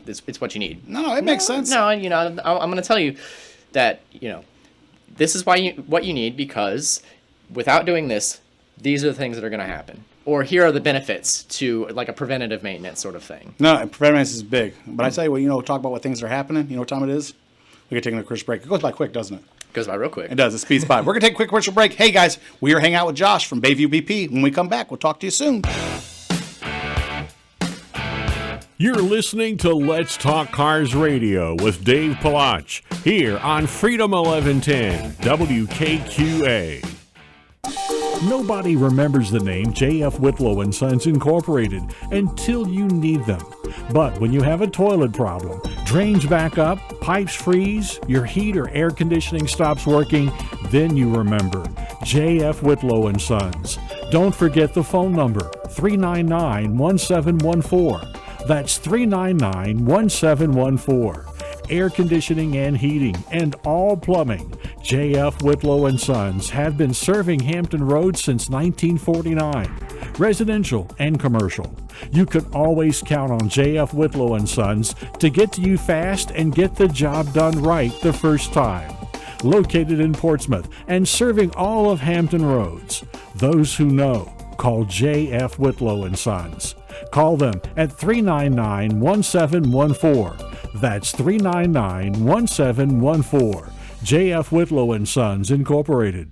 It's what you need. No, it makes sense. No, I'm going to tell you that, this is what you need, because without doing this, these are the things that are going to happen. Or here are the benefits to like a preventative maintenance sort of thing. No, preventative maintenance is big. But I tell you what, talk about what things are happening. You know what time it is? We're going to take a quick break. It goes by quick, doesn't it? It goes by real quick. It does. It speeds by. We're going to take a quick commercial break. Hey, guys, we are hanging out with Josh from Bayview BP. When we come back, we'll talk to you soon. You're listening to Let's Talk Cars Radio with Dave Palach here on Freedom 1110 WKQA. Nobody remembers the name J.F. Whitlow & Sons Incorporated until you need them. But when you have a toilet problem, drains back up, pipes freeze, your heat or air conditioning stops working, then you remember J.F. Whitlow & Sons. Don't forget the phone number, 399-1714. That's 399-1714. Air conditioning and heating and all plumbing. J.F. Whitlow & Sons have been serving Hampton Roads since 1949. Residential and commercial. You can always count on J.F. Whitlow & Sons to get to you fast and get the job done right the first time. Located in Portsmouth and serving all of Hampton Roads. Those who know, call J.F. Whitlow & Sons. Call them at 399-1714. That's 399-1714. J.F. Whitlow & Sons Incorporated.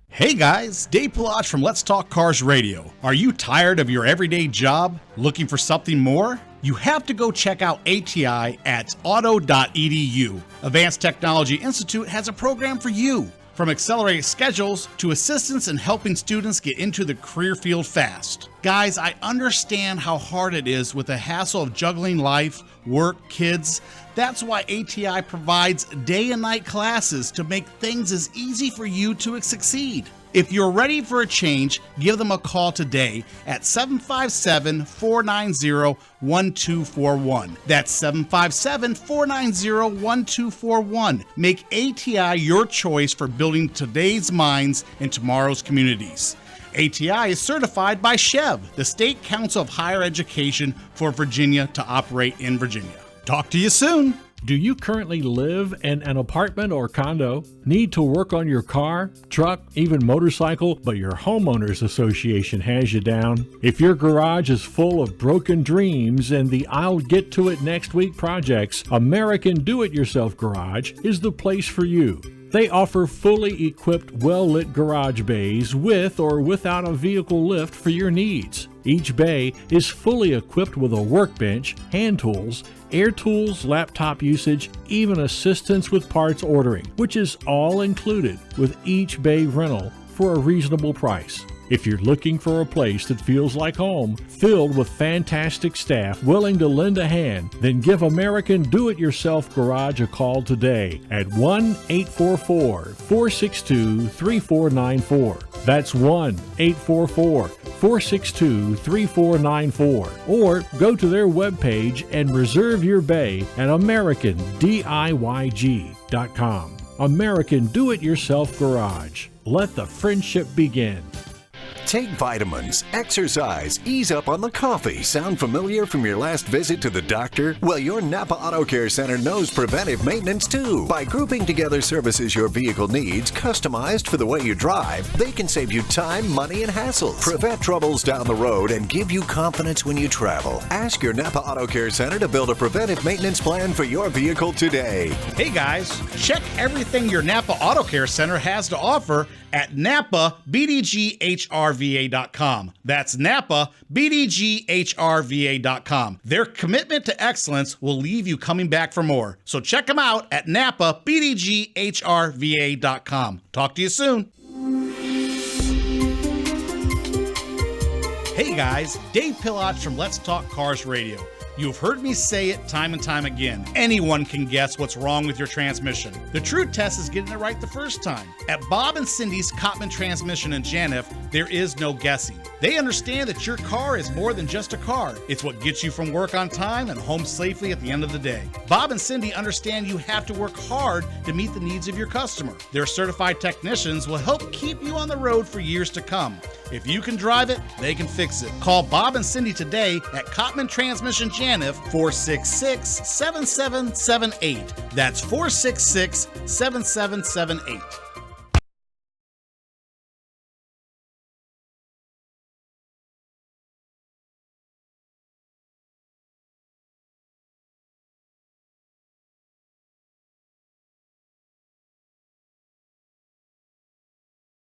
Hey guys, Dave Palach from Let's Talk Cars Radio. Are you tired of your everyday job? Looking for something more? You have to go check out ATI at auto.edu. Advanced Technology Institute has a program for you. From accelerated schedules to assistance in helping students get into the career field fast. Guys, I understand how hard it is with the hassle of juggling life, work, kids. That's why ATI provides day and night classes to make things as easy for you to succeed. If you're ready for a change, give them a call today at 757-490-1241. That's 757-490-1241. Make ATI your choice for building today's minds and tomorrow's communities. ATI is certified by SCHEV, the State Council of Higher Education for Virginia, to operate in Virginia. Talk to you soon. Do you currently live in an apartment or condo? Need to work on your car, truck, even motorcycle, but your homeowners association has you down? If your garage is full of broken dreams and the I'll get to it next week projects, American Do-It-Yourself Garage is the place for you. They offer fully equipped, well-lit garage bays with or without a vehicle lift for your needs. Each bay is fully equipped with a workbench, hand tools, air tools, laptop usage, even assistance with parts ordering, which is all included with each bay rental for a reasonable price. If you're looking for a place that feels like home, filled with fantastic staff willing to lend a hand, then give American Do-It-Yourself Garage a call today at 1-844-462-3494. That's 1-844-462-3494. Or go to their webpage and reserve your bay at AmericanDIYG.com. American Do-It-Yourself Garage. Let the friendship begin. Take vitamins, exercise, ease up on the coffee. Sound familiar from your last visit to the doctor? Well, your Napa Auto Care Center knows preventive maintenance too. By grouping together services your vehicle needs, customized for the way you drive, they can save you time, money, and hassles. Prevent troubles down the road and give you confidence when you travel. Ask your Napa Auto Care Center to build a preventive maintenance plan for your vehicle today. Hey guys, check everything your Napa Auto Care Center has to offer at NapaBDGHRVA.com. That's NapaBDGHRVA.com. Their commitment to excellence will leave you coming back for more. So check them out at NapaBDGHRVA.com. Talk to you soon. Hey guys, Dave Pilach from Let's Talk Cars Radio. You've heard me say it time and time again. Anyone can guess what's wrong with your transmission. The true test is getting it right the first time. At Bob and Cindy's Cotman Transmission in Janif, there is no guessing. They understand that your car is more than just a car. It's what gets you from work on time and home safely at the end of the day. Bob and Cindy understand you have to work hard to meet the needs of your customer. Their certified technicians will help keep you on the road for years to come. If you can drive it, they can fix it. Call Bob and Cindy today at Cotman Transmission Janif, 466-7778. That's 466-7778.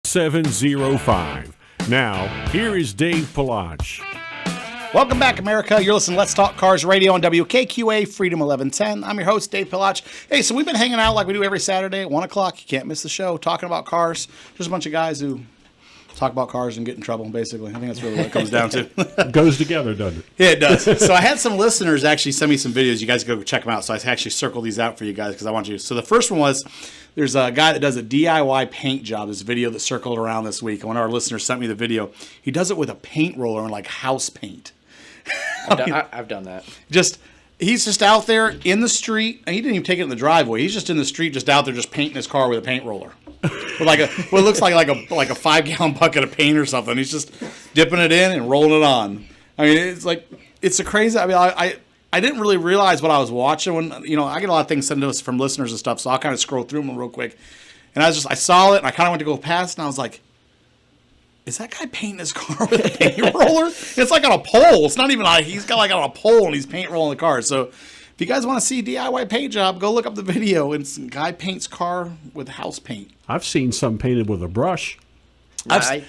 $705. Now, here is Dave Pilach. Welcome back, America. You're listening to Let's Talk Cars Radio on WKQA Freedom 1110. I'm your host, Dave Pilach. Hey, so we've been hanging out like we do every Saturday at 1 o'clock. You can't miss the show, talking about cars. Just a bunch of guys who talk about cars and get in trouble, basically. I think that's really what it comes down to. It goes together, doesn't it? Yeah, it does. So I had some listeners actually send me some videos. You guys go check them out. So I actually circled these out for you guys because I want you to. So the first one was, there's a guy that does a DIY paint job. There's a video that circled around this week. One of our listeners sent me the video. He does it with a paint roller and like house paint. I've done that. He's just out there in the street. And he didn't even take it in the driveway. He's just in the street, just out there, just painting his car with a paint roller, with like what looks like a 5-gallon bucket of paint or something. He's just dipping it in and rolling it on. I mean, it's a crazy. I mean, I didn't really realize what I was watching when I get a lot of things sent to us from listeners and stuff. So I'll kind of scroll through them real quick, and I saw it and I kind of went to go past and I was like, is that guy painting his car with a paint roller? It's like on a pole. It's not even he's got like on a pole and he's paint rolling the car. So if you guys want to see DIY paint job, go look up the video. It's guy paints car with house paint. I've seen some painted with a brush. I've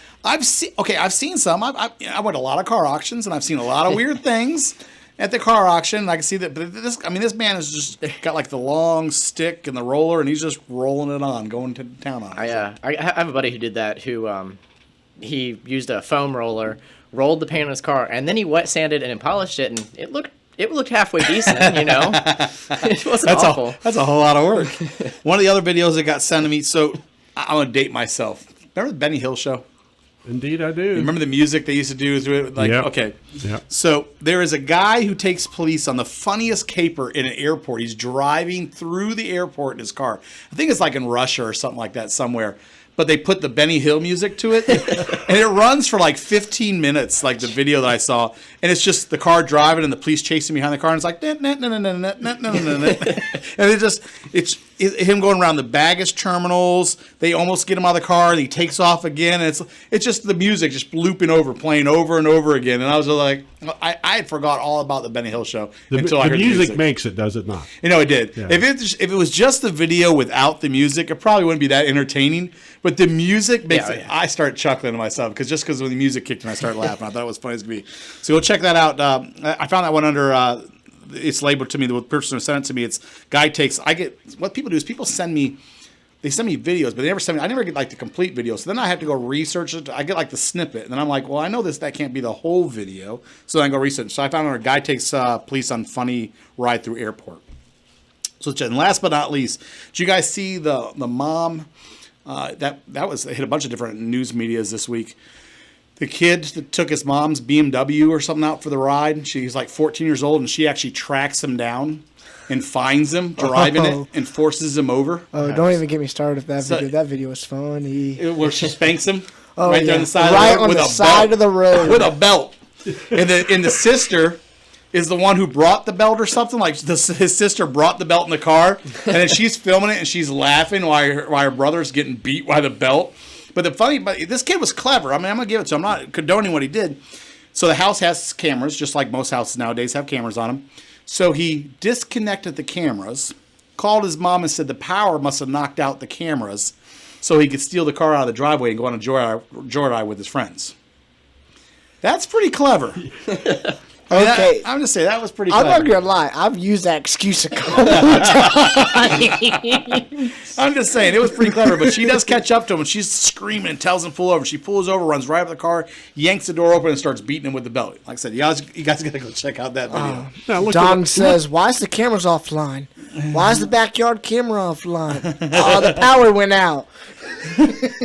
seen some. I went to a lot of car auctions and I've seen a lot of weird things at the car auction. And I can see that, but this man has just got like the long stick and the roller and he's just rolling it on, going to town on it. I have a buddy who did that, who he used a foam roller, rolled the paint on his car, and then he wet sanded and polished it, and it looked halfway decent, It wasn't awful. That's a whole lot of work. One of the other videos that got sent to me, so I'm going to date myself. Remember the Benny Hill show? Indeed, I do. Remember the music they used to do? Yep. Okay. Yep. So there is a guy who takes police on the funniest caper in an airport. He's driving through the airport in his car. I think it's like in Russia or something like that somewhere. But they put the Benny Hill music to it, and it runs for like 15 minutes, like the video that I saw. And it's just the car driving and the police chasing behind the car, and it's like, and him going around the baggage terminals. They almost get him out of the car, and he takes off again. And it's just the music just looping over, playing over and over again. And I was just like, I had forgot all about the Benny Hill show until I heard the music. The music Makes it, does it not? You know, it did. Yeah. If it was just the video without the music, it probably wouldn't be that entertaining. But the music makes it. I start chuckling to myself because when the music kicked in, I started laughing. I thought it was funny as could be. So go check that out. I found that one under. It's labeled to me. The person who sent it to me. It's guy takes. I get what people do is people send me. They send me videos, but they never send me. I never get like the complete video. So then I have to go research it. I get like the snippet, and then I'm like, well, I know that can't be the whole video. So then I go research. So I found a guy takes police on funny ride through airport. So and last but not least, did you guys see the mom? That hit a bunch of different news medias this week. The kid that took his mom's BMW or something out for the ride. She's like 14 years old, and she actually tracks him down and finds him driving it and forces him over. Oh, don't even get me started with that video. That video was funny. Where she spanks him there on the side of the road. Right on the side of the road. With a belt. And the sister is the one who brought the belt or something. Like his sister brought the belt in the car, and then she's filming it and she's laughing while her brother's getting beat by the belt. But this kid was clever. I mean, I'm going to give it to him. I'm not condoning what he did. So the house has cameras, just like most houses nowadays have cameras on them. So he disconnected the cameras, called his mom and said the power must have knocked out the cameras so he could steal the car out of the driveway and go on a joyride with his friends. That's pretty clever. Okay. I'm just saying, that was pretty clever. I'm not going to lie. I've used that excuse a couple times. I'm just saying, it was pretty clever, but she does catch up to him, and she's screaming and tells him pull over. She pulls over, runs right up to the car, yanks the door open, and starts beating him with the belt. Like I said, you guys got to go check out that video. Don says, why is the cameras offline? Why is the backyard camera offline? Oh, the power went out.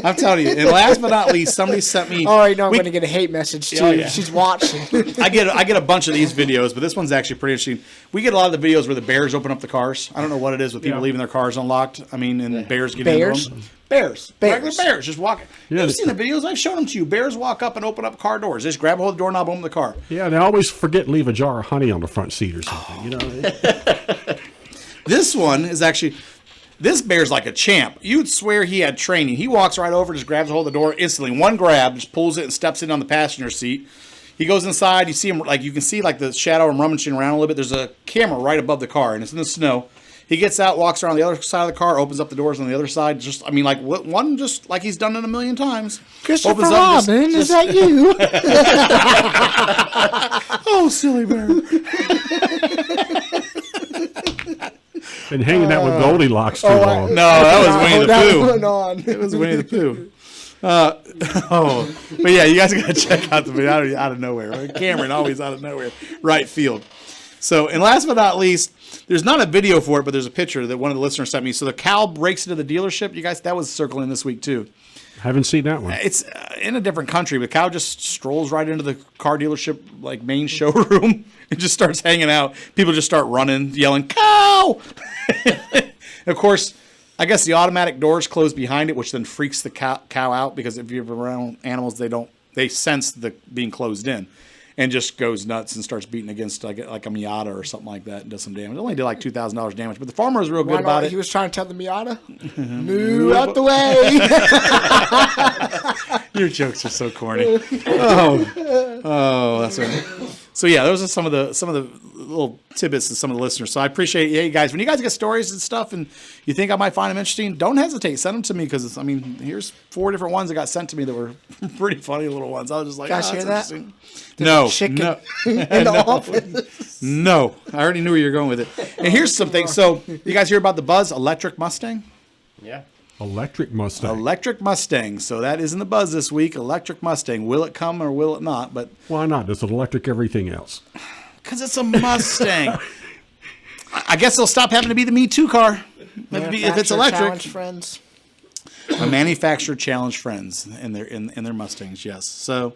I'm telling you. And last but not least, somebody sent me. Oh, you know I'm going to get a hate message too. Oh, yeah. She's watching. I get a bunch of these videos, but this one's actually pretty interesting. We get a lot of the videos where the bears open up the cars. I don't know what it is with people leaving their cars unlocked. I mean, and bears getting into them. Bears. Regular bears just walking. You've seen the videos. I've shown them to you. Bears walk up and open up car doors. They just grab a hold of the doorknob, open the car. Yeah, they always forget to leave a jar of honey on the front seat or something. You know. This one is actually. This bear's like a champ. You'd swear he had training. He walks right over, just grabs a hold of the door instantly. One grab, just pulls it and steps in on the passenger seat. He goes inside. You see him, like you can see like the shadow of him rummaging around a little bit. There's a camera right above the car, and it's in the snow. He gets out, walks around the other side of the car, opens up the doors on the other side. Just, I mean, like one, just like he's done it a million times. Christopher Robin, is that you? Oh, silly bear. Been hanging out with Goldilocks too long. No, that was Winnie the Pooh. On. It was Winnie the Pooh. But yeah, you guys gotta check out the video out of nowhere. Right? Cameron always out of nowhere, right field. So, and last but not least, there's not a video for it, but there's a picture that one of the listeners sent me. So the cow breaks into the dealership. You guys, that was circling this week too. Haven't seen that one. It's in a different country, but cow just strolls right into the car dealership like main showroom and just starts hanging out. People just start running, yelling "cow!" Of course, I guess the automatic doors close behind it, which then freaks the cow out because if you're around animals, they sense the being closed in, and just goes nuts and starts beating against like a Miata or something like that and does some damage. It only did like $2,000 damage, but the farmer was real good about it. He was trying to tell the Miata, move out the way. Your jokes are so corny. Oh, that's right. So yeah, those are some of the little tidbits to some of the listeners. So I appreciate you guys. When you guys get stories and stuff, and you think I might find them interesting, don't hesitate. Send them to me because I mean, here's 4 different ones that got sent to me that were pretty funny little ones. I was just like, guys hear that? No, chicken no, in the office. No, I already knew where you were going with it. And here's something. So you guys hear about the Buzz electric Mustang? Yeah. Electric Mustang. Electric Mustang. So that is in the Buzz this week. Electric Mustang. Will it come or will it not? But why not? Does it electric everything else? Because it's a Mustang. I guess they'll stop having to be the Me Too car if it's electric. Challenge friends. A manufacturer challenge friends in their Mustangs. Yes. So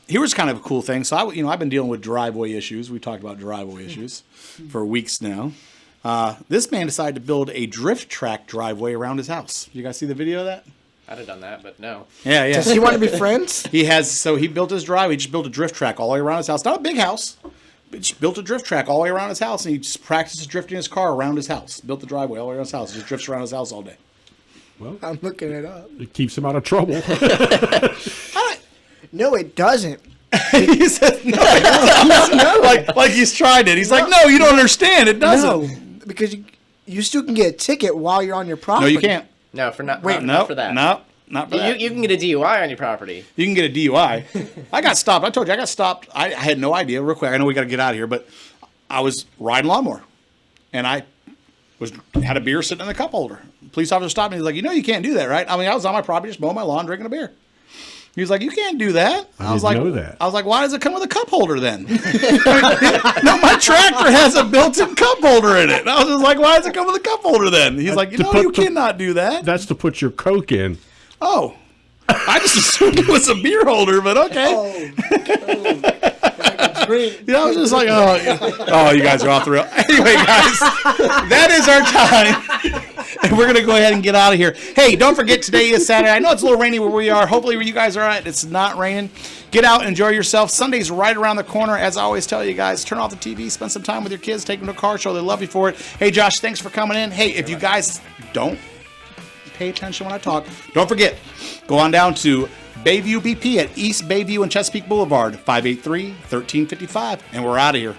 here was kind of a cool thing. So I've been dealing with driveway issues. We talked about driveway issues for weeks now. This man decided to build a drift track driveway around his house. You guys see the video of that? I'd have done that, but no. Yeah. Does he want to be friends? He built his driveway. He just built a drift track all the way around his house. Not a big house, Just built a drift track all the way around his house, and he just practices drifting his car around his house. Built the driveway all the way around his house. He just drifts around his house all day. I'm looking it up. It keeps him out of trouble. No, it doesn't. He says no. Like he's tried it. He's like, no, you don't understand. It doesn't. No, because you still can get a ticket while you're on your property. No, you can't. No, for not. Wait, not for that. No, not for that. You can get a DUI on your property. You can get a DUI. I got stopped. I told you I got stopped. I had no idea. Real quick, I know we got to get out of here, but I was riding lawnmower, and I had a beer sitting in the cup holder. Police officer stopped me. He's like, you can't do that, right? I mean, I was on my property, just mowing my lawn, drinking a beer. He was like, you can't do that. I was like, know that. I was like, why does it come with a cup holder then? No, my tractor has a built-in cup holder in it. And I was just like, why does it come with a cup holder then? He's like, you cannot do that. That's to put your Coke in. Oh, I just assumed it was a beer holder, but okay. I was just like, oh, you guys are off the rail. Anyway, guys, that is our time. And we're going to go ahead and get out of here. Hey, don't forget, today is Saturday. I know it's a little rainy where we are. Hopefully where you guys are at, it's not raining. Get out, enjoy yourself. Sunday's right around the corner. As I always tell you guys, turn off the TV, spend some time with your kids, take them to a car show. They love you for it. Hey, Josh, thanks for coming in. Hey, if you guys don't pay attention when I talk, don't forget, go on down to Bayview BP at East Bayview and Chesapeake Boulevard, 583-1355, and we're out of here.